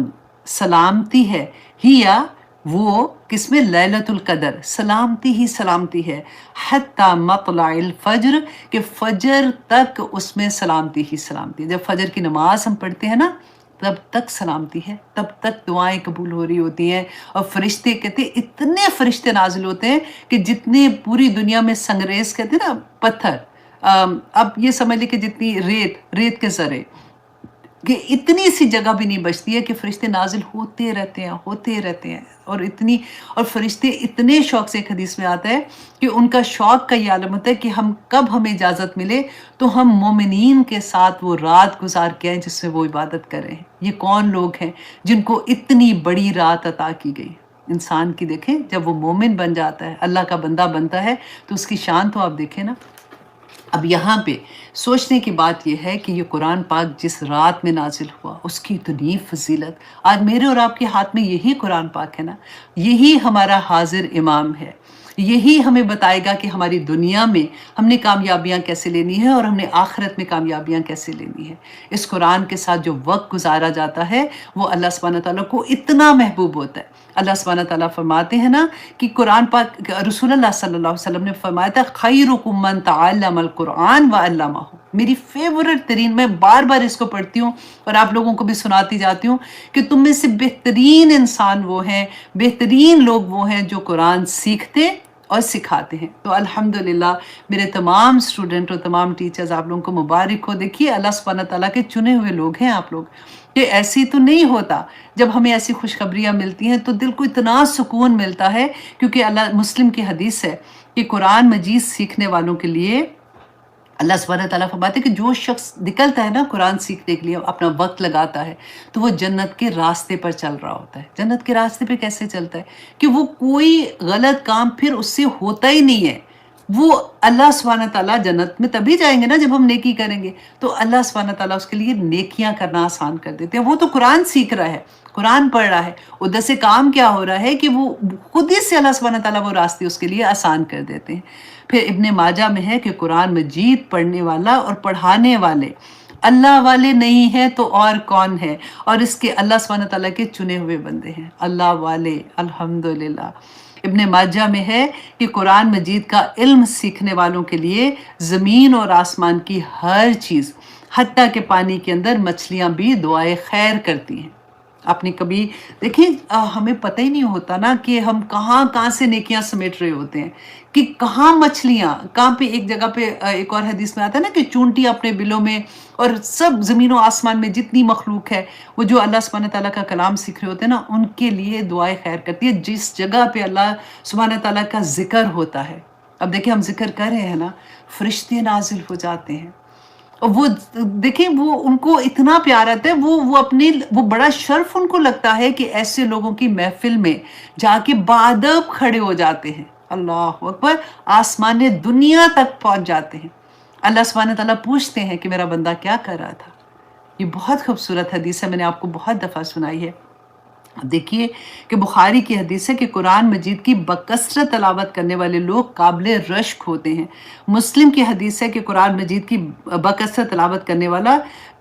سلامتی ہے، ہیا وہ کس میں؟ لیلۃ القدر، سلامتی ہی سلامتی ہے، حتی مطلع الفجر، کہ فجر تک اس میں سلامتی ہی سلامتی ہے۔ جب فجر کی نماز ہم پڑھتے ہیں نا تب تک سلامتی ہے، تب تک دعائیں قبول ہو رہی ہوتی ہیں، اور فرشتے کہتے ہیں اتنے فرشتے نازل ہوتے ہیں کہ جتنے پوری دنیا میں سنگریز کہتے ہیں نا پتھر، اب یہ سمجھ لیں کہ جتنی ریت کے ذرے، کہ اتنی سی جگہ بھی نہیں بچتی ہے کہ فرشتے نازل ہوتے رہتے ہیں، اور فرشتے اتنے شوق سے، ایک حدیث میں آتا ہے کہ ان کا شوق کا یہ عالم ہوتا ہے کہ کب ہمیں اجازت ملے تو ہم مومنین کے ساتھ وہ رات گزار کے ہیں جس میں وہ عبادت کریں۔ یہ کون لوگ ہیں جن کو اتنی بڑی رات عطا کی گئی؟ انسان کی دیکھیں، جب وہ مومن بن جاتا ہے، اللہ کا بندہ بنتا ہے، تو اس کی شان تو آپ دیکھیں نا۔ اب یہاں پہ سوچنے کی بات یہ ہے کہ یہ قرآن پاک جس رات میں نازل ہوا اس کی اتنی فضیلت، آج میرے اور آپ کے ہاتھ میں یہی قرآن پاک ہے نا، یہی ہمارا حاضر امام ہے، یہی ہمیں بتائے گا کہ ہماری دنیا میں ہم نے کامیابیاں کیسے لینی ہے اور ہم نے آخرت میں کامیابیاں کیسے لینی ہے۔ اس قرآن کے ساتھ جو وقت گزارا جاتا ہے وہ اللہ سبحانہ تعالیٰ کو اتنا محبوب ہوتا ہے۔ اللہ سبحانہ تعالیٰ فرماتے ہیں نا کہ قرآن پاک، رسول اللہ صلی اللہ علیہ وسلم نے فرمایا تھا خیرکم من تعلم القرآن وعلمہ، میری فیورٹ ترین، میں بار بار اس کو پڑھتی ہوں اور آپ لوگوں کو بھی سناتی جاتی ہوں کہ تم میں سے بہترین انسان وہ ہیں، بہترین لوگ وہ ہیں جو قرآن سیکھتے اور سکھاتے ہیں۔ تو الحمدللہ میرے تمام سٹوڈنٹ اور تمام ٹیچرز، آپ لوگوں کو مبارک ہو۔ دیکھیے اللہ سبحانہ تعالیٰ کے چنے ہوئے لوگ ہیں آپ لوگ، کہ ایسی تو نہیں ہوتا، جب ہمیں ایسی خوشخبریاں ملتی ہیں تو دل کو اتنا سکون ملتا ہے، کیونکہ اللہ، مسلم کی حدیث ہے کہ قرآن مجید سیکھنے والوں کے لیے اللہ سبحانہ تعالیٰ فرماتے ہیں کہ جو شخص نکلتا ہے نا قرآن سیکھنے کے لیے، اپنا وقت لگاتا ہے، تو وہ جنت کے راستے پر چل رہا ہوتا ہے۔ جنت کے راستے پہ کیسے چلتا ہے؟ کہ وہ کوئی غلط کام پھر اس سے ہوتا ہی نہیں ہے۔ وہ اللہ سبحانہ تعالیٰ جنت میں تبھی جائیں گے نا جب ہم نیکی کریں گے، تو اللہ سبحانہ تعالیٰ اس کے لیے نیکیاں کرنا آسان کر دیتے ہیں۔ وہ تو قرآن سیکھ رہا ہے، قرآن پڑھ رہا ہے، ادھر سے کام کیا ہو رہا ہے کہ وہ خود ہی سے اللہ سبحانہ تعالیٰ وہ راستے اس کے لیے آسان کر دیتے ہیں۔ پھر ابن ماجہ میں ہے کہ قرآن مجید پڑھنے والا اور پڑھانے والے اللہ والے نہیں ہیں تو اور کون ہے، اور اس کے اللہ سبحانہ تعالیٰ کے چنے ہوئے بندے ہیں اللہ والے، الحمدللہ۔ ابن ماجہ میں ہے کہ قرآن مجید کا علم سیکھنے والوں کے لیے زمین اور آسمان کی ہر چیز، حتیٰ کہ پانی کے اندر مچھلیاں بھی دعائے خیر کرتی ہیں۔ آپ نے کبھی دیکھیں، ہمیں پتہ ہی نہیں ہوتا نا کہ ہم کہاں سے نیکیاں سمیٹ رہے ہوتے ہیں، کہ کہاں مچھلیاں، کہاں پہ ایک جگہ پہ ایک اور حدیث میں آتا ہے نا کہ چونٹی اپنے بلوں میں، اور سب زمین و آسمان میں جتنی مخلوق ہے وہ جو اللہ سبحانہ تعالیٰ کا کلام سیکھ رہے ہوتے ہیں نا، ان کے لیے دعائیں خیر کرتی ہے جس جگہ پہ اللہ سبحانہ تعالیٰ کا ذکر ہوتا ہے۔ اب دیکھیں ہم ذکر کر رہے ہیں نا، فرشتے نازل ہو جاتے ہیں، اور وہ دیکھیں وہ ان کو اتنا پیار آتا ہے، وہ بڑا شرف ان کو لگتا ہے کہ ایسے لوگوں کی محفل میں جا کے بادب کھڑے ہو جاتے ہیں، اللہ اکبر، آسمان دنیا تک پہنچ جاتے ہیں۔ اللہ سبحانہ تعالیٰ پوچھتے ہیں کہ میرا بندہ کیا کر رہا تھا۔ یہ بہت خوبصورت حدیث ہے، میں نے آپ کو بہت دفعہ سنائی ہے۔ دیکھیے کہ بخاری کی حدیث ہے کہ قرآن مجید کی بکثرت تلاوت کرنے والے لوگ قابل رشک ہوتے ہیں۔ مسلم کی حدیث ہے کہ قرآن مجید کی بکثرت تلاوت کرنے والا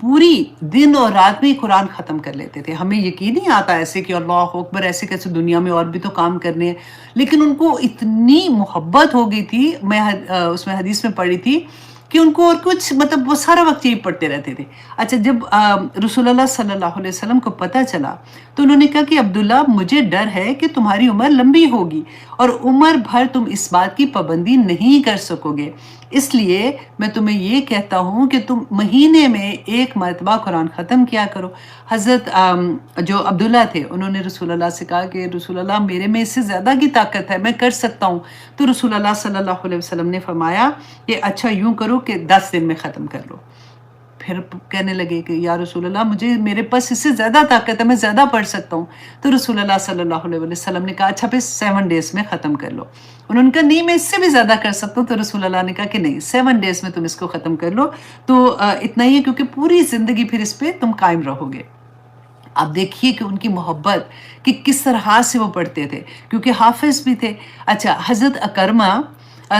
پوری دن اور رات میں قرآن ختم کر لیتے تھے. ہمیں یقین نہیں آتا ایسے کہ اللہ اکبر، ایسے کیسے دنیا میں اور بھی تو کام کرنے ہیں. لیکن ان کو اتنی محبت ہو گئی تھی، میں اس میں حدیث میں پڑھی تھی کہ ان کو اور کچھ مطلب وہ سارا وقت یہی پڑھتے رہتے تھے. اچھا، جب رسول اللہ صلی اللہ علیہ وسلم کو پتہ چلا تو انہوں نے کہا کہ عبداللہ، مجھے ڈر ہے کہ تمہاری عمر لمبی ہوگی اور عمر بھر تم اس بات کی پابندی نہیں کر سکو گے، اس لیے میں تمہیں یہ کہتا ہوں کہ تم مہینے میں ایک مرتبہ قرآن ختم کیا کرو. حضرت جو عبداللہ تھے انہوں نے رسول اللہ سے کہا کہ رسول اللہ، میرے میں اس سے زیادہ کی طاقت ہے، میں کر سکتا ہوں. تو رسول اللہ صلی اللہ علیہ وسلم نے فرمایا کہ اچھا یوں کرو کہ 10 دن میں ختم کر لو. پھر کہنے لگے کہ یا رسول اللہ، میرے پاس اس سے زیادہ طاقت ہے، میں زیادہ پڑھ سکتا ہوں. تو رسول اللہ صلی اللہ علیہ وسلم نے کہا اچھا پھر 7 ڈیز میں ختم کر لو. انہوں نے کہا نہیں، میں اس سے بھی زیادہ کر سکتا ہوں. تو رسول اللہ نے کہا کہ نہیں، 7 ڈیز میں تم اس کو ختم کر لو. تو اتنا ہی ہے، کیونکہ پوری زندگی پھر اس پہ تم قائم رہو گے. آپ دیکھیے کہ ان کی محبت کہ کس طرح سے وہ پڑھتے تھے، کیونکہ حافظ بھی تھے. اچھا، حضرت اکرمہ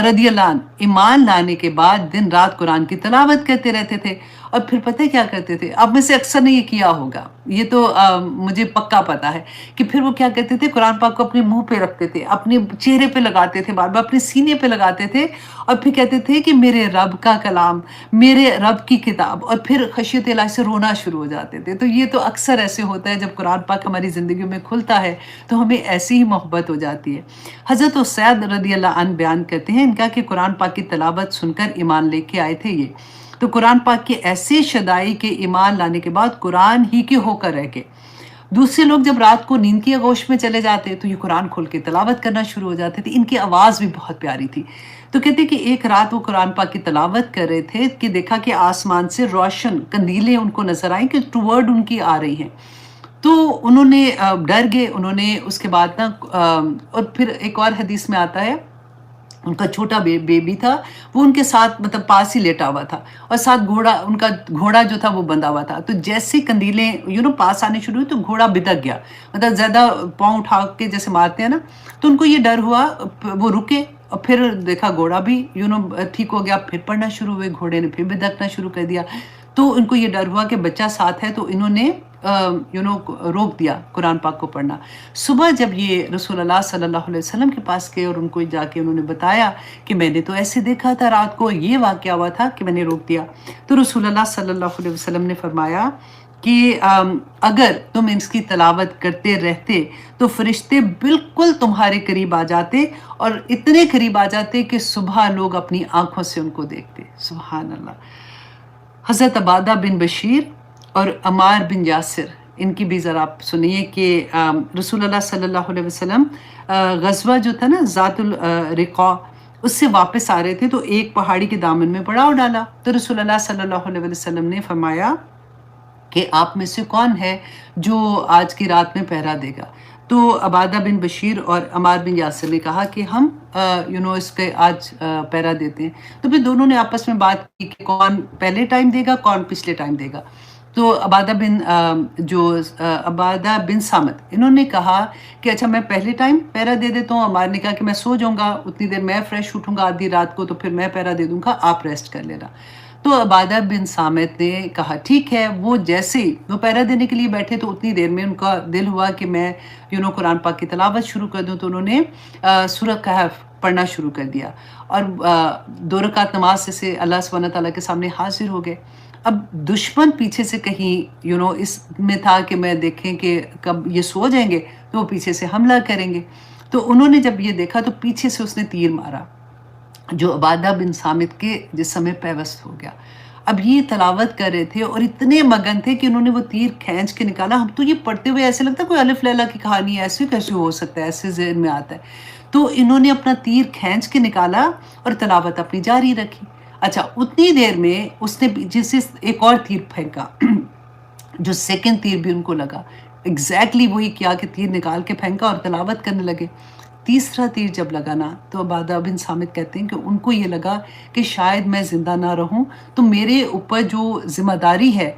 رضی اللہ عنہ ایمان لانے کے بعد دن رات قرآن کی تلاوت کرتے رہتے تھے. اور پھر پتہ کیا کرتے تھے؟ اب میں سے اکثر نے یہ کیا ہوگا، یہ تو مجھے پکا پتا ہے کہ پھر وہ کیا کرتے تھے، قرآن پاک کو اپنے منہ پہ رکھتے تھے، اپنے چہرے پہ لگاتے تھے، بار بار اپنے سینے پہ لگاتے تھے، اور پھر کہتے تھے کہ میرے رب کا کلام، میرے رب کی کتاب، اور پھر خشیت الہی سے رونا شروع ہو جاتے تھے. تو یہ تو اکثر ایسے ہوتا ہے جب قرآن پاک ہماری زندگیوں میں کھلتا ہے تو ہمیں ایسی ہی محبت ہو جاتی ہے. حضرت اسید رضی اللہ عنہ بیان کرتے ہیں ان کا کہ قرآن پاک کی تلاوت سن کر ایمان لے کے آئے تھے یہ. تو قرآن پاک کے ایسے شدائی کے ایمان لانے کے بعد قرآن ہی کے ہو کر رہ گئے. دوسرے لوگ جب رات کو نیند کی آغوش میں چلے جاتے تو یہ قرآن کھول کے تلاوت کرنا شروع ہو جاتے تھے. ان کی آواز بھی بہت پیاری تھی. تو کہتے کہ ایک رات وہ قرآن پاک کی تلاوت کر رہے تھے کہ دیکھا کہ آسمان سے روشن قندیلیں ان کو نظر آئیں کہ ٹورڈ ان کی آ رہی ہیں. تو انہوں نے ڈر گئے. انہوں نے اس کے بعد اور پھر ایک اور حدیث میں آتا ہے ان کا چھوٹا بیبی تھا، وہ ان کے ساتھ مطلب پاس ہی لیٹا ہوا تھا، اور ساتھ ان کا گھوڑا جو تھا وہ بندھا ہوا تھا. تو جیسے قندیلیں پاس آنے شروع ہوئی تو گھوڑا بدک گیا، مطلب زیادہ پاؤں اٹھا کے جیسے مارتے ہیں نا. تو ان کو یہ ڈر ہوا، وہ رکے اور پھر دیکھا گھوڑا بھی ٹھیک ہو گیا. پھر پڑھنا شروع ہوئے، گھوڑے نے پھر بدکنا شروع کر دیا. تو ان کو یہ ڈر ہوا کہ بچہ ساتھ ہے، تو انہوں نے روک دیا قرآن پاک کو پڑھنا. صبح جب یہ رسول اللہ صلی اللہ علیہ وسلم کے پاس گئے اور ان کو جا کے انہوں نے بتایا کہ میں نے تو ایسے دیکھا تھا رات کو، یہ واقعہ ہوا تھا کہ میں نے روک دیا. تو رسول اللہ صلی اللہ علیہ وسلم نے فرمایا کہ اگر تم اس کی تلاوت کرتے رہتے تو فرشتے بالکل تمہارے قریب آ جاتے، اور اتنے قریب آ جاتے کہ صبح لوگ اپنی آنکھوں سے ان کو دیکھتے. سبحان اللہ. حضرت عبادہ بن بشیر اور عمار بن یاسر، ان کی بھی ذرا آپ سنیے کہ رسول اللہ صلی اللہ علیہ وسلم غزوہ جو تھا نا ذات الرقاع، اس سے واپس آ رہے تھے تو ایک پہاڑی کے دامن میں پڑاؤ ڈالا. تو رسول اللہ صلی اللہ علیہ وسلم نے فرمایا کہ آپ میں سے کون ہے جو آج کی رات میں پہرا دے گا؟ تو عبادہ بن بشیر اور عمار بن یاسر نے کہا کہ ہم اس کے آج پہرا دیتے ہیں. تو پھر دونوں نے آپس میں بات کی کہ کون پہلے ٹائم دے گا، کون پچھلے ٹائم دے گا. تو عبادہ بن سامت انہوں نے کہا کہ اچھا میں پہلے ٹائم پہرا دے دیتا ہوں. عمار نے کہا کہ میں سو جاؤں گا، اتنی دیر میں فریش اٹھوں گا آدھی رات کو، تو پھر میں پہرا دے دوں گا، آپ ریسٹ کر لینا. تو عبادہ بن سامت نے کہا ٹھیک ہے. وہ جیسے وہ پہرا دینے کے لیے بیٹھے تو اتنی دیر میں ان کا دل ہوا کہ میں قرآن پاک کی تلاوت شروع کر دوں. تو انہوں نے سورہ کہف پڑھنا شروع کر دیا، اور 2 رکعت نماز سے اللہ سبحانہ تعالیٰ کے سامنے حاضر ہو گئے. اب دشمن پیچھے سے کہیں اس میں تھا کہ میں دیکھیں کہ کب یہ سو جائیں گے تو وہ پیچھے سے حملہ کریں گے. تو انہوں نے جب یہ دیکھا تو پیچھے سے اس نے تیر مارا جو عبادہ بن سامت کے جسم میں پیوست ہو گیا. اب یہ تلاوت کر رہے تھے اور اتنے مگن تھے کہ انہوں نے وہ تیر کھینچ کے نکالا. ہم تو یہ پڑھتے ہوئے ایسے لگتا ہے کوئی الف لیلا کی کہانی ہے، ایسے کیسے ہو سکتا ہے، ایسے ذہن میں آتا ہے. تو انہوں نے اپنا تیر کھینچ کے نکالا اور تلاوت اپنی جاری رکھی. اچھا، اتنی دیر میں اس نے پیچھے سے ایک اور تیر پھینکا جو سیکنڈ تیر بھی ان کو لگا. ایگزیکٹلی وہی کیا کہ تیر نکال کے پھینکا اور تلاوت کرنے لگے. تیسرا تیر جب لگا نا تو عبادہ بن سامت کہتے ہیں کہ ان کو یہ لگا کہ شاید میں زندہ نہ رہوں، تو میرے اوپر جو ذمہ داری ہے،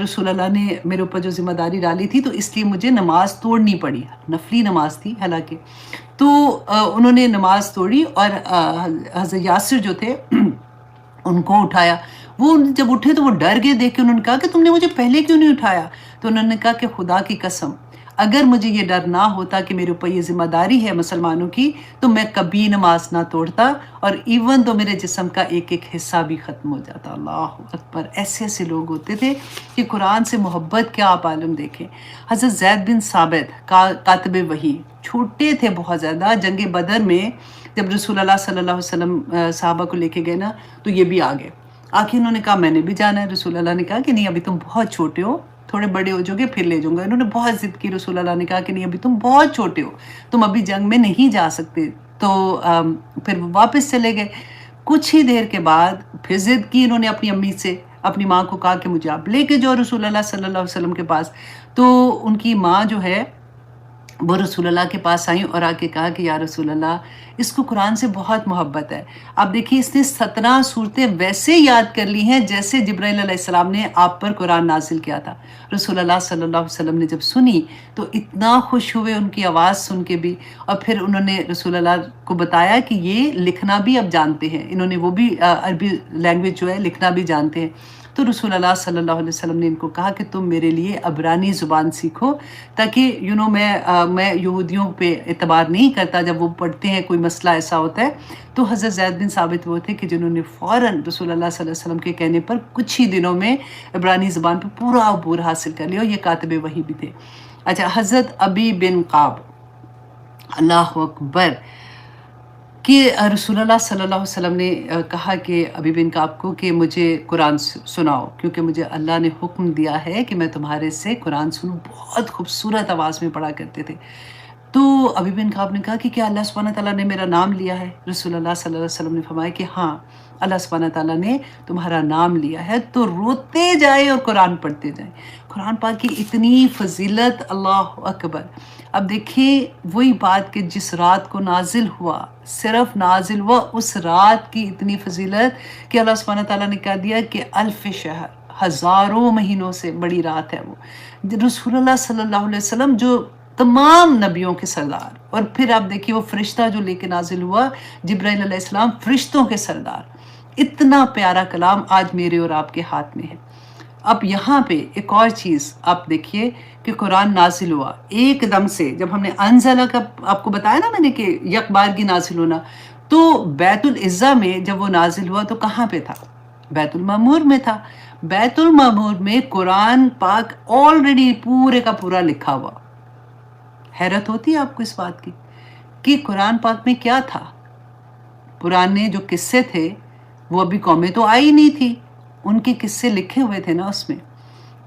رسول اللہ نے میرے اوپر جو ذمہ داری ڈالی تھی، تو اس لیے مجھے نماز توڑنی پڑی. نفلی نماز تھی حالانکہ. تو انہوں نے نماز توڑی اور حضرت یاسر جو تھے ان کو اٹھایا. وہ جب اٹھے تو وہ ڈر گئے دیکھ کے، انہوں نے کہا کہ تم نے مجھے پہلے کیوں نہیں اٹھایا؟ تو انہوں نے کہا کہ خدا کی قسم اگر مجھے یہ ڈر نہ ہوتا کہ میرے اوپر یہ ذمہ داری ہے مسلمانوں کی تو میں کبھی نماز نہ توڑتا، اور ایون تو میرے جسم کا ایک ایک حصہ بھی ختم ہو جاتا۔ اللہ اکبر! ایسے ایسے لوگ ہوتے تھے کہ قرآن سے محبت کیا آپ عالم دیکھیں۔ حضرت زید بن ثابت کاتب وحی، چھوٹے تھے بہت زیادہ، جنگ بدر میں جب رسول اللہ صلی اللہ علیہ وسلم صحابہ کو لے کے گئے نا تو یہ بھی آ گئے، آ کے انہوں نے کہا میں نے بھی جانا ہے۔ رسول اللہ نے کہا کہ نہیں ابھی تم بہت چھوٹے ہو، تھوڑے بڑے ہو جاؤ گے پھر لے جاؤں گا۔ انہوں نے بہت ضد کی، رسول اللہ نے کہا کہ نہیں ابھی تم بہت چھوٹے ہو، تم ابھی جنگ میں نہیں جا سکتے، تو پھر وہ واپس چلے گئے۔ کچھ ہی دیر کے بعد پھر ضد کی انہوں نے اپنی امی سے، اپنی ماں کو کہا کہ مجھے آپ لے کے جاؤ رسول اللہ صلی اللہ علیہ وسلم کے پاس۔ تو ان کی ماں جو ہے وہ رسول اللہ کے پاس آئیں اور آ کے کہا کہ یا رسول اللہ اس کو قرآن سے بہت محبت ہے، آپ دیکھیے اس نے 17 صورتیں ویسے یاد کر لی ہیں جیسے جبرائیل علیہ السلام نے آپ پر قرآن نازل کیا تھا۔ رسول اللہ صلی اللہ علیہ وسلم نے جب سنی تو اتنا خوش ہوئے ان کی آواز سن کے بھی، اور پھر انہوں نے رسول اللہ کو بتایا کہ یہ لکھنا بھی اب جانتے ہیں، انہوں نے وہ بھی عربی لینگویج جو ہے لکھنا بھی جانتے ہیں۔ تو رسول اللہ صلی اللہ علیہ وسلم نے ان کو کہا کہ تم میرے لیے عبرانی زبان سیکھو تاکہ میں یہودیوں پہ اعتبار نہیں کرتا، جب وہ پڑھتے ہیں کوئی مسئلہ ایسا ہوتا ہے۔ تو حضرت زید بن ثابت وہ تھے کہ جنہوں نے فوراً رسول اللہ صلی اللہ علیہ وسلم کے کہنے پر کچھ ہی دنوں میں عبرانی زبان پہ پورا عبور حاصل کر لیا، اور یہ کاتب وحی بھی تھے۔ اچھا، حضرت ابی بن قعب، اللہ اکبر، کہ رسول اللہ صلی اللہ علیہ وسلم نے کہا کہ ابی بن کعب کو کہ مجھے قرآن سناؤ، کیونکہ مجھے اللہ نے حکم دیا ہے کہ میں تمہارے سے قرآن سنوں۔ بہت خوبصورت آواز میں پڑھا کرتے تھے۔ تو ابی بن کعب نے کہا کہ کیا اللہ سبحانہ تعالیٰ نے میرا نام لیا ہے؟ رسول اللہ صلی اللہ علیہ وسلم نے فرمایا کہ ہاں، اللہ سبحانہ تعالیٰ نے تمہارا نام لیا ہے، تو روتے جائیں اور قرآن پڑھتے جائیں۔ قرآن پاک کی اتنی فضیلت، اللہ اکبر! اب دیکھیں وہی بات کہ جس رات کو نازل ہوا، صرف نازل ہوا اس رات کی اتنی فضیلت کہ اللہ سبحانہ تعالیٰ نے کہہ دیا کہ الف شہر، ہزاروں مہینوں سے بڑی رات ہے وہ۔ رسول اللہ صلی اللہ علیہ وسلم جو تمام نبیوں کے سردار، اور پھر آپ دیکھیے وہ فرشتہ جو لے کے نازل ہوا، جبرائیل علیہ السلام، فرشتوں کے سردار، اتنا پیارا کلام آج میرے اور آپ کے ہاتھ میں ہے۔ اب یہاں پہ ایک اور چیز آپ دیکھیے کہ قرآن نازل ہوا ایک دم سے، جب ہم نے انزلہ کا آپ کو بتایا نا میں نے کہ یک بارگی نازل ہونا، تو بیت العزہ میں جب وہ نازل ہوا تو کہاں پہ تھا؟ بیت المعمور میں تھا۔ بیت المعمور میں قرآن پاک آلریڈی پورے کا پورا لکھا ہوا۔ حیرت ہوتی ہے آپ کو اس بات کی کہ قرآن پاک میں کیا تھا؟ پرانے جو قصے تھے وہ ابھی قومیں تو آئی نہیں تھی، ان کے قصے لکھے ہوئے تھے نا اس میں۔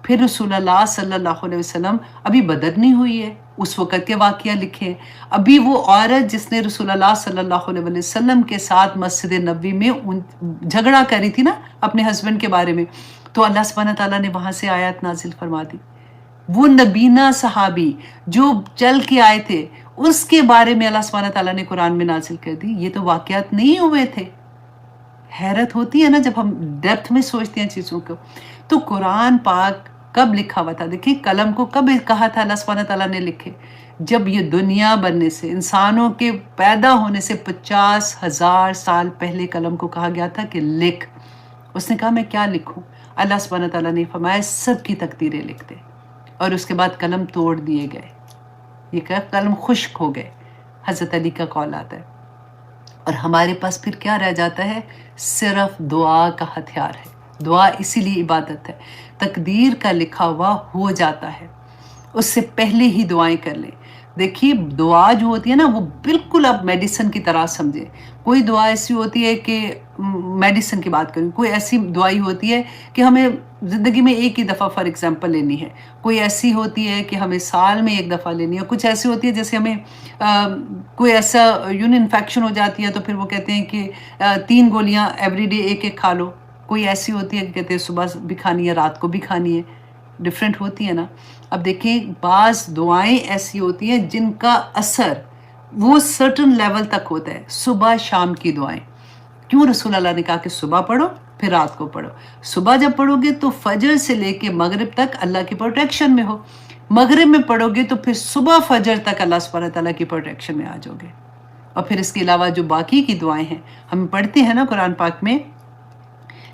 پھر رسول اللہ صلی اللہ علیہ وسلم، ابھی بدر نہیں ہوئی ہے، اس وقت کے واقعہ لکھے ہیں۔ ابھی وہ عورت جس نے رسول اللہ صلی اللہ علیہ وسلم کے ساتھ مسجد نبوی میں جھگڑا کری تھی نا اپنے ہسبینڈ کے بارے میں، تو اللہ سبحانہ تعالیٰ نے وہاں سے آیات نازل فرما دی۔ وہ نبینا صحابی جو چل کے آئے تھے اس کے بارے میں اللہ سبحانہ تعالیٰ نے قرآن میں نازل کر دی۔ یہ تو واقعات نہیں ہوئے تھے۔ حیرت ہوتی ہے نا جب ہم ڈیپتھ میں سوچتے ہیں چیزوں کو۔ تو قرآن پاک کب لکھا ہوا تھا؟ دیکھیں قلم کو کب کہا تھا اللہ سبحانہ تعالیٰ نے لکھے؟ جب یہ دنیا بننے سے، انسانوں کے پیدا ہونے سے 50,000 سال پہلے قلم کو کہا گیا تھا کہ لکھ۔ اس نے کہا میں کیا لکھوں؟ اللہ سبحانہ تعالیٰ نے فرمایا سب کی تقدیریں لکھ دے، اور اس کے بعد قلم توڑ دیے گئے، یہ کہ قلم خشک ہو گئے۔ حضرت علی کا قول آتا ہے، اور ہمارے پاس پھر کیا رہ جاتا ہے؟ صرف دعا کا ہتھیار ہے۔ دعا اسی لیے عبادت ہے، تقدیر کا لکھا ہوا ہو جاتا ہے، اس سے پہلے ہی دعائیں کر لیں۔ دیکھیے دعا جو ہوتی ہے نا وہ بالکل آپ میڈیسن کی طرح سمجھیں۔ کوئی دعا ایسی ہوتی ہے کہ میڈیسن کی بات کریں، کوئی ایسی دعائی ہوتی ہے کہ ہمیں زندگی میں ایک ہی دفعہ فار ایگزامپل لینی ہے، کوئی ایسی ہوتی ہے کہ ہمیں سال میں ایک دفعہ لینی ہے، کچھ ایسی ہوتی ہے جیسے ہمیں کوئی ایسا انفیکشن ہو جاتی ہے تو پھر وہ کہتے ہیں کہ 3 گولیاں ایوری ڈے ایک ایک کھا لو، کوئی ایسی ہوتی ہے کہ کہتے ہیں صبح بھی کھانی ہے رات کو بھی کھانی ہے، ڈفرینٹ ہوتی ہے نا۔ اب دیکھیں بعض دعائیں ایسی ہوتی ہیں جن کا اثر وہ سرٹن لیول تک ہوتا ہے، صبح شام کی دعائیں۔ کیوں رسول اللہ نے کہا کہ صبح پڑھو پھر رات کو پڑھو؟ صبح جب پڑھو گے تو فجر سے لے کے مغرب تک اللہ کی پروٹیکشن میں ہو، مغرب میں پڑھو گے تو پھر صبح فجر تک اللہ سبحانہ تعالیٰ کی پروٹیکشن میں آ جاؤ گے۔ اور پھر اس کے علاوہ جو باقی کی دعائیں ہیں ہم پڑھتے ہیں نا قرآن پاک میں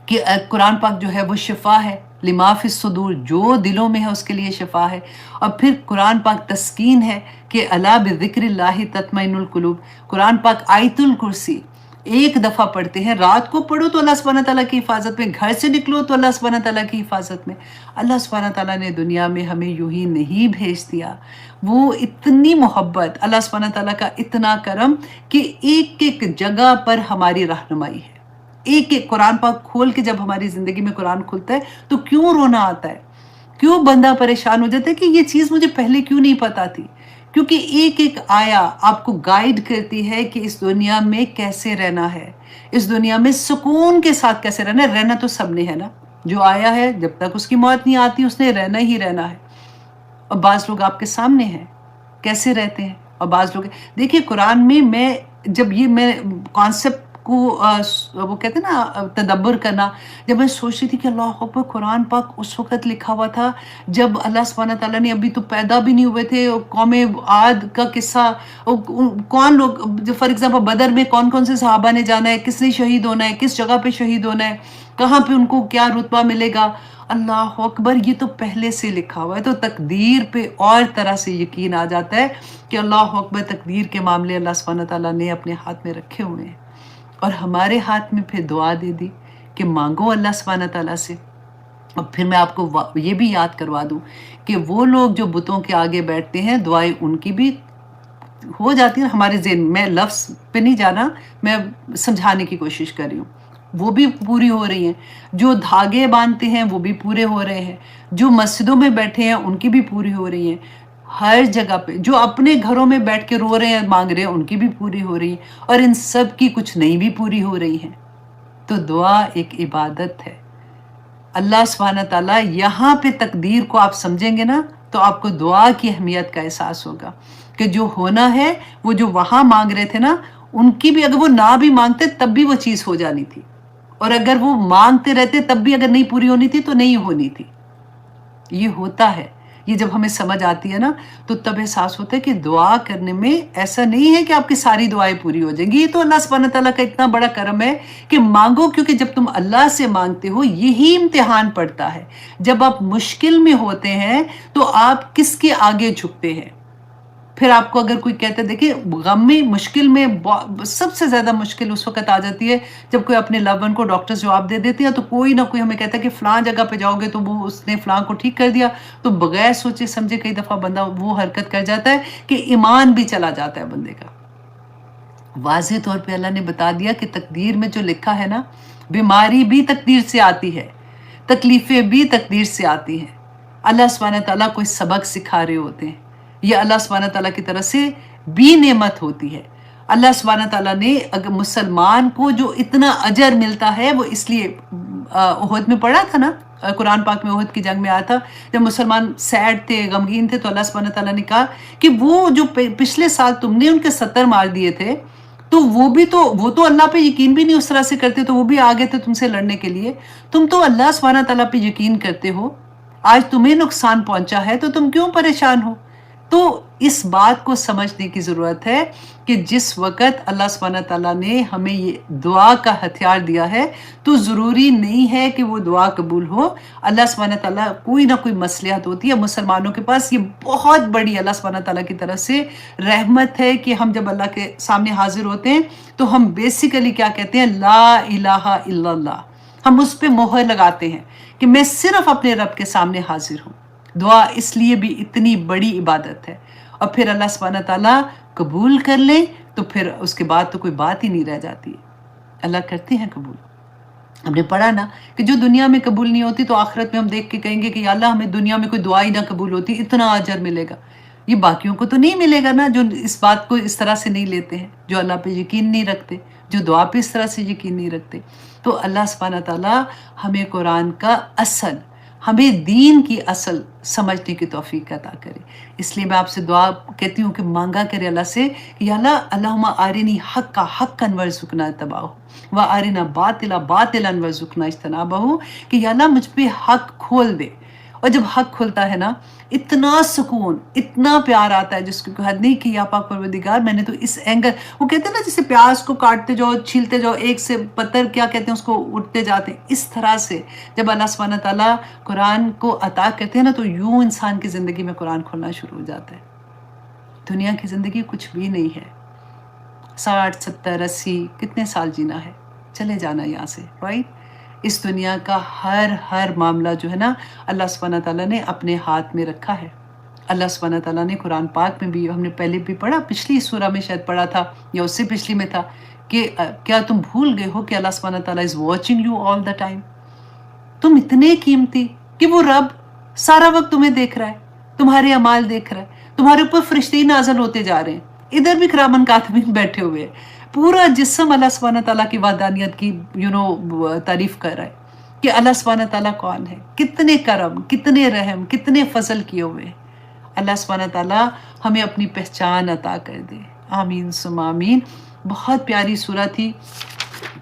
کہ قرآن پاک جو ہے وہ شفا ہے، لما فی الصدور، جو دلوں میں ہے اس کے لیے شفا ہے. اور پھر قرآن پاک تسکین ہے کہ الا بذکر اللہ تطمئن القلوب. قرآن پاک آیت الکرسی ایک دفعہ پڑھتے ہیں، رات کو پڑھو تو اللہ سبحانہ تعالیٰ کی حفاظت میں، گھر سے نکلو تو اللہ سبحانہ تعالیٰ کی حفاظت میں. اللہ سبحانہ تعالیٰ نے دنیا میں ہمیں یوں ہی نہیں بھیج دیا. وہ اتنی محبت، اللہ سبحانہ تعالیٰ کا اتنا کرم کہ ایک ایک جگہ پر ہماری رہنمائی ہے. ایک ایک قرآن پاک کھول کے جب ہماری زندگی میں قرآن کھلتا ہے تو کیوں رونا آتا ہے، کیوں بندہ پریشان ہو جاتا ہے کہ یہ چیز مجھے پہلے کیوں نہیں پتا تھی. کیونکہ ایک ایک آیا آپ کو گائیڈ کرتی ہے کہ اس دنیا میں کیسے رہنا ہے، اس دنیا میں سکون کے ساتھ کیسے رہنا ہے. رہنا تو سب نے ہے نا، جو آیا ہے جب تک اس کی موت نہیں آتی اس نے رہنا ہی رہنا ہے. اور بعض لوگ آپ کے سامنے ہیں کیسے رہتے ہیں، اور بعض لوگ دیکھیے قرآن میں جب یہ میں کانسیپٹ کو وہ کہتے ہیں نا تدبر کرنا، جب میں سوچ رہی تھی کہ اللہ اکبر، قرآن پاک اس وقت لکھا ہوا تھا جب اللہ سبحانہ تعالیٰ نے ابھی تو پیدا بھی نہیں ہوئے تھے. قوم عاد کا قصہ، کون لوگ فار ایگزامپل بدر میں کون کون سے صحابہ نے جانا ہے، کس نے شہید ہونا ہے، کس جگہ پہ شہید ہونا ہے، کہاں پہ ان کو کیا رتبہ ملے گا. اللہ اکبر، یہ تو پہلے سے لکھا ہوا ہے. تو تقدیر پہ اور طرح سے یقین آ جاتا ہے کہ اللہ اکبر، تقدیر کے معاملے اللہ سبحانہ تعالیٰ نے اپنے ہاتھ میں رکھے ہوئے ہیں. اور ہمارے ہاتھ میں پھر دعا دے دی کہ مانگو اللہ سبحانہ تعالیٰ سے. اور پھر میں آپ کو یہ بھی یاد کروا دوں کہ وہ لوگ جو بتوں کے آگے بیٹھتے ہیں، دعائیں ان کی بھی ہو جاتی ہیں ہمارے ذہن میں. لفظ پہ نہیں جانا، میں سمجھانے کی کوشش کر رہی ہوں. وہ بھی پوری ہو رہی ہیں. جو دھاگے باندھتے ہیں وہ بھی پورے ہو رہے ہیں. جو مسجدوں میں بیٹھے ہیں ان کی بھی پوری ہو رہی ہیں. ہر جگہ پہ جو اپنے گھروں میں بیٹھ کے رو رہے ہیں، مانگ رہے ہیں، ان کی بھی پوری ہو رہی ہیں. اور ان سب کی کچھ نہیں بھی پوری ہو رہی ہیں. تو دعا ایک عبادت ہے. اللہ سبحانہ تعالیٰ یہاں پہ تقدیر کو آپ سمجھیں گے نا تو آپ کو دعا کی اہمیت کا احساس ہوگا کہ جو ہونا ہے، وہ جو وہاں مانگ رہے تھے نا، ان کی بھی اگر وہ نہ بھی مانگتے تب بھی وہ چیز ہو جانی تھی. اور اگر وہ مانگتے رہتے تب بھی اگر نہیں پوری ہونی تھی تو نہیں ہونی تھی. یہ ہوتا ہے. یہ جب ہمیں سمجھ آتی ہے نا تو تب احساس ہوتا ہے کہ دعا کرنے میں ایسا نہیں ہے کہ آپ کی ساری دعائیں پوری ہو جائیں گی. یہ تو اللہ سبحانہ تعالیٰ کا اتنا بڑا کرم ہے کہ مانگو، کیونکہ جب تم اللہ سے مانگتے ہو یہی امتحان پڑتا ہے. جب آپ مشکل میں ہوتے ہیں تو آپ کس کے آگے جھکتے ہیں. پھر آپ کو اگر کوئی کہتا ہے، دیکھیں غم میں، مشکل میں سب سے زیادہ مشکل اس وقت آ جاتی ہے جب کوئی اپنے لو ون کو ڈاکٹرز جواب دے دیتے ہیں تو کوئی نہ کوئی ہمیں کہتا ہے کہ فلاں جگہ پہ جاؤ گے تو وہ اس نے فلاں کو ٹھیک کر دیا. تو بغیر سوچے سمجھے کئی دفعہ بندہ وہ حرکت کر جاتا ہے کہ ایمان بھی چلا جاتا ہے بندے کا. واضح طور پہ اللہ نے بتا دیا کہ تقدیر میں جو لکھا ہے نا، بیماری بھی تقدیر سے آتی ہے، تکلیفیں بھی تقدیر سے آتی ہیں. اللہ سبحانہ تعالیٰ کوئی سبق سکھا رہے ہوتے ہیں. یہ اللہ سبحانہ تعالیٰ کی طرف سے بھی نعمت ہوتی ہے. اللہ سبحانہ تعالیٰ نے اگر مسلمان کو جو اتنا اجر ملتا ہے وہ اس لیے احد میں پڑھا تھا نا، قرآن پاک میں احد کی جنگ میں آیا تھا جب مسلمان سیڈ تھے، غمگین تھے، تو اللہ سبحانہ تعالیٰ نے کہا کہ وہ جو پچھلے سال تم نے ان کے 70 مار دیے تھے تو وہ تو اللہ پہ یقین بھی نہیں اس طرح سے کرتے، تو وہ بھی آگے تھے تم سے لڑنے کے لیے. تم تو اللہ سبحانہ تعالیٰ پہ یقین کرتے ہو، آج تمہیں نقصان پہنچا ہے تو تم کیوں پریشان ہو. تو اس بات کو سمجھنے کی ضرورت ہے کہ جس وقت اللہ سبحانہ تعالیٰ نے ہمیں یہ دعا کا ہتھیار دیا ہے تو ضروری نہیں ہے کہ وہ دعا قبول ہو. اللہ سبحانہ تعالیٰ کوئی نہ کوئی مصلحت ہوتی ہے مسلمانوں کے پاس. یہ بہت بڑی اللہ سبحانہ تعالیٰ کی طرف سے رحمت ہے کہ ہم جب اللہ کے سامنے حاضر ہوتے ہیں تو ہم بیسیکلی کیا کہتے ہیں، لا الہ الا اللہ. ہم اس پہ مہر لگاتے ہیں کہ میں صرف اپنے رب کے سامنے حاضر ہوں. دعا اس لیے بھی اتنی بڑی عبادت ہے. اور پھر اللہ سبحانہ تعالیٰ قبول کر لیں تو پھر اس کے بعد تو کوئی بات ہی نہیں رہ جاتی. اللہ کرتے ہیں قبول. ہم نے پڑھا نا کہ جو دنیا میں قبول نہیں ہوتی تو آخرت میں ہم دیکھ کے کہیں گے کہ یا اللہ ہمیں دنیا میں کوئی دعا ہی نہ قبول ہوتی، اتنا اجر ملے گا. یہ باقیوں کو تو نہیں ملے گا نا، جو اس بات کو اس طرح سے نہیں لیتے ہیں، جو اللہ پہ یقین نہیں رکھتے، جو دعا پہ اس طرح سے یقین نہیں رکھتے. تو اللہ سبحانہ تعالیٰ ہمیں قرآن کا اصل، ہمیں دین کی اصل سمجھنے کی توفیق عطا کرے. اس لیے میں آپ سے دعا کہتی ہوں کہ مانگا کرے اللہ سے کہ یا اللہ اللہم آرنی حقا حقا وارزقنا اتباعہ و آرنا باطلا باطلا وارزقنا اجتنابہ، کہ یا اللہ مجھ پہ حق کھول دے اور جب حق کھلتا ہے نا، اتنا سکون، اتنا پیار آتا ہے جس کی کوئی حد نہیں کہ یا پاک پروردگار میں نے تو اس اینگل، وہ کہتے ہیں نا جیسے پیاز کو کاٹتے جاؤ، چھیلتے جاؤ، ایک سے پتر کیا کہتے ہیں اس کو اٹھتے جاتے ہیں، اس طرح سے جب اللہ سبحانہ تعالیٰ قرآن کو عطا کرتے ہیں نا، تو یوں انسان کی زندگی میں قرآن کھولنا شروع ہو جاتا ہے۔ دنیا کی زندگی کچھ بھی نہیں ہے، 60 70 80 کتنے سال جینا ہے، چلے جانا یہاں سے، رائٹ؟ اس دنیا کا ہر معاملہ جو ہے نا، اللہ سبحانہ تعالیٰ نے اپنے ہاتھ میں رکھا ہے۔ اللہ سبحانہ تعالیٰ نے قرآن پاک میں بھی، ہم نے پہلے بھی پڑھا، پچھلی سورہ میں شاید پڑھا تھا یا اس سے پچھلی میں تھا، کہ کیا تم بھول گئے ہو کہ اللہ سبحانہ تعالیٰ is watching you all the time? تم اتنے قیمتی کہ وہ رب سارا وقت تمہیں دیکھ رہا ہے، تمہارے اعمال دیکھ رہا ہے، تمہارے اوپر فرشتے نازل ہوتے جا رہے ہیں، ادھر بھی کرامن کاتبین بیٹھے ہوئے ہیں، پورا جسم اللہ سبحانہ تعالیٰ کی وحدانیت کی تعریف کر رہا ہے کہ اللہ سبحانہ تعالیٰ کون ہے، کتنے کرم، کتنے رحم، کتنے فضل کیے ہوئے ہیں۔ اللہ سبحانہ تعالیٰ ہمیں اپنی پہچان عطا کر دے، آمین ثم آمین۔ بہت پیاری سورہ تھی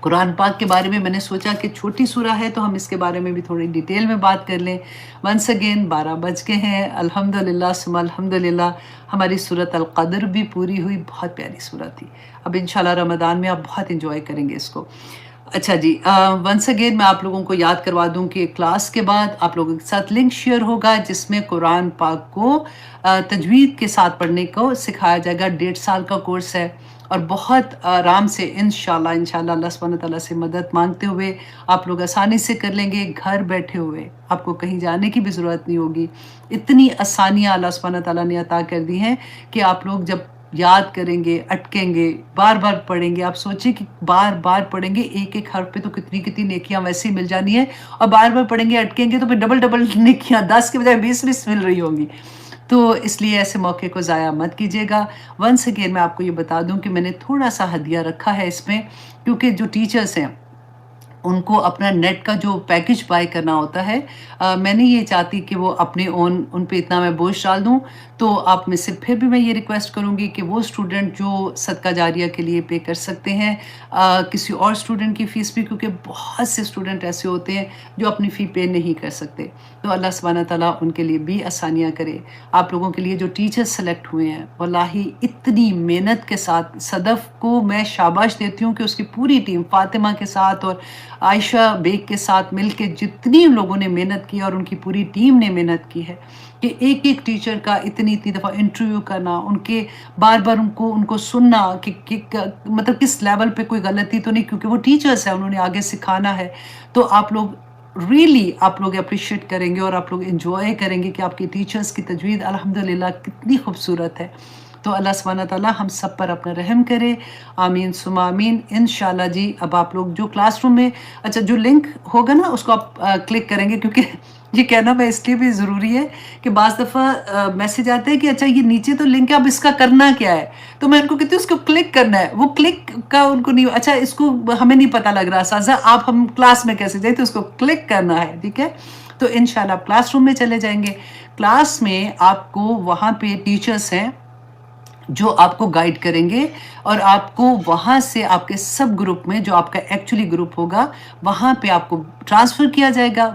قرآن پاک کے بارے میں نے سوچا کہ چھوٹی سورہ ہے تو ہم اس کے بارے میں بھی تھوڑی ڈیٹیل میں بات کر لیں۔ ونس اگین 12 بج کے ہیں، الحمدللہ ثم الحمدللہ، ہماری سورۃ القدر بھی پوری ہوئی، بہت پیاری سورہ تھی۔ اب انشاءاللہ رمضان میں آپ بہت انجوائے کریں گے اس کو۔ اچھا جی، ونس اگین میں آپ لوگوں کو یاد کروا دوں کہ کلاس کے بعد آپ لوگوں کے ساتھ لنک شیئر ہوگا جس میں قرآن پاک کو تجوید کے ساتھ پڑھنے کو سکھایا جائے گا۔ 1.5 سال کا کورس ہے اور بہت آرام سے انشاءاللہ اللہ سبحانہ تعالیٰ سے مدد مانگتے ہوئے آپ لوگ آسانی سے کر لیں گے، گھر بیٹھے ہوئے، آپ کو کہیں جانے کی بھی ضرورت نہیں ہوگی۔ اتنی آسانیاں اللہ سبحانہ تعالیٰ نے عطا کر دی ہیں کہ آپ لوگ جب یاد کریں گے، اٹکیں گے، بار بار پڑھیں گے، آپ سوچیں کہ بار بار پڑھیں گے، ایک ایک حرف پہ تو کتنی نیکیاں ویسے ہی مل جانی ہیں، اور بار بار پڑھیں گے، اٹکیں گے تو پھر ڈبل نیکیاں 10 کے بجائے 20 مل رہی ہوں گی۔ تو اس لیے ایسے موقع کو ضائع مت کیجیے گا۔ ونس اگین میں آپ کو یہ بتا دوں کہ میں نے تھوڑا سا ہدیہ رکھا ہے اس میں، کیونکہ جو ٹیچرز ہیں ان کو اپنا نیٹ کا جو پیکج بائی کرنا ہوتا ہے، میں نہیں یہ چاہتی کہ وہ اپنے ان پہ اتنا میں بوجھ ڈال دوں، تو آپ میں سے پھر بھی میں یہ ریکویسٹ کروں گی کہ وہ اسٹوڈنٹ جو صدقہ جاریہ کے لیے پے کر سکتے ہیں، کسی اور اسٹوڈنٹ کی فیس بھی، کیونکہ بہت سے اسٹوڈنٹ ایسے ہوتے ہیں جو اپنی فی پے نہیں کر سکتے، تو اللہ سبحانہ تعالیٰ ان کے لیے بھی آسانیاں کرے۔ آپ لوگوں کے لیے جو ٹیچرز سلیکٹ ہوئے ہیں، واللہ اتنی محنت کے ساتھ، صدف کو میں شاباش دیتی ہوں کہ اس کی پوری ٹیم فاطمہ کے ساتھ اور عائشہ بیگ کے ساتھ مل کے جتنی لوگوں نے محنت کی اور ان کی پوری ٹیم نے محنت کی ہے، کہ ایک ایک ٹیچر کا اتنی دفعہ انٹرویو کرنا، ان کے بار بار ان کو سننا کہ مطلب کس لیول پہ کوئی غلطی تو نہیں، کیونکہ وہ ٹیچرز ہیں، انہوں نے آگے سکھانا ہے۔ تو آپ لوگ ریئلی آپ لوگ اپریشیٹ کریں گے اور آپ لوگ انجوائے کریں گے کہ آپ کی ٹیچرز کی تجوید الحمدللہ کتنی خوبصورت ہے۔ تو اللہ سبحانہ تعالیٰ ہم سب پر اپنا رحم کرے، آمین ثم آمین۔ انشاءاللہ جی اب آپ لوگ جو کلاس روم میں، اچھا جو لنک ہوگا نا اس کو آپ کلک کریں گے، کیونکہ یہ کہنا میں اس لیے بھی ضروری ہے کہ بعض دفعہ میسیج آتے ہیں کہ اچھا یہ نیچے تو لنک ہے، اب اس کا کرنا کیا ہے، تو میں ان کو کہتی ہوں اس کو کلک کرنا ہے، وہ کلک کا ان کو نہیں، اچھا اس کو ہمیں نہیں پتہ لگ رہا سازا آپ ہم کلاس میں کیسے جائیں، تو اس کو کلک کرنا ہے، ٹھیک ہے۔ تو انشاءاللہ آپ کلاس روم میں چلے جائیں گے، کلاس میں آپ کو وہاں پہ ٹیچرز ہیں جو آپ کو گائیڈ کریں گے، اور آپ کو وہاں سے آپ کے سب گروپ میں جو آپ کا ایکچولی گروپ ہوگا وہاں پہ آپ کو ٹرانسفر کیا جائے گا۔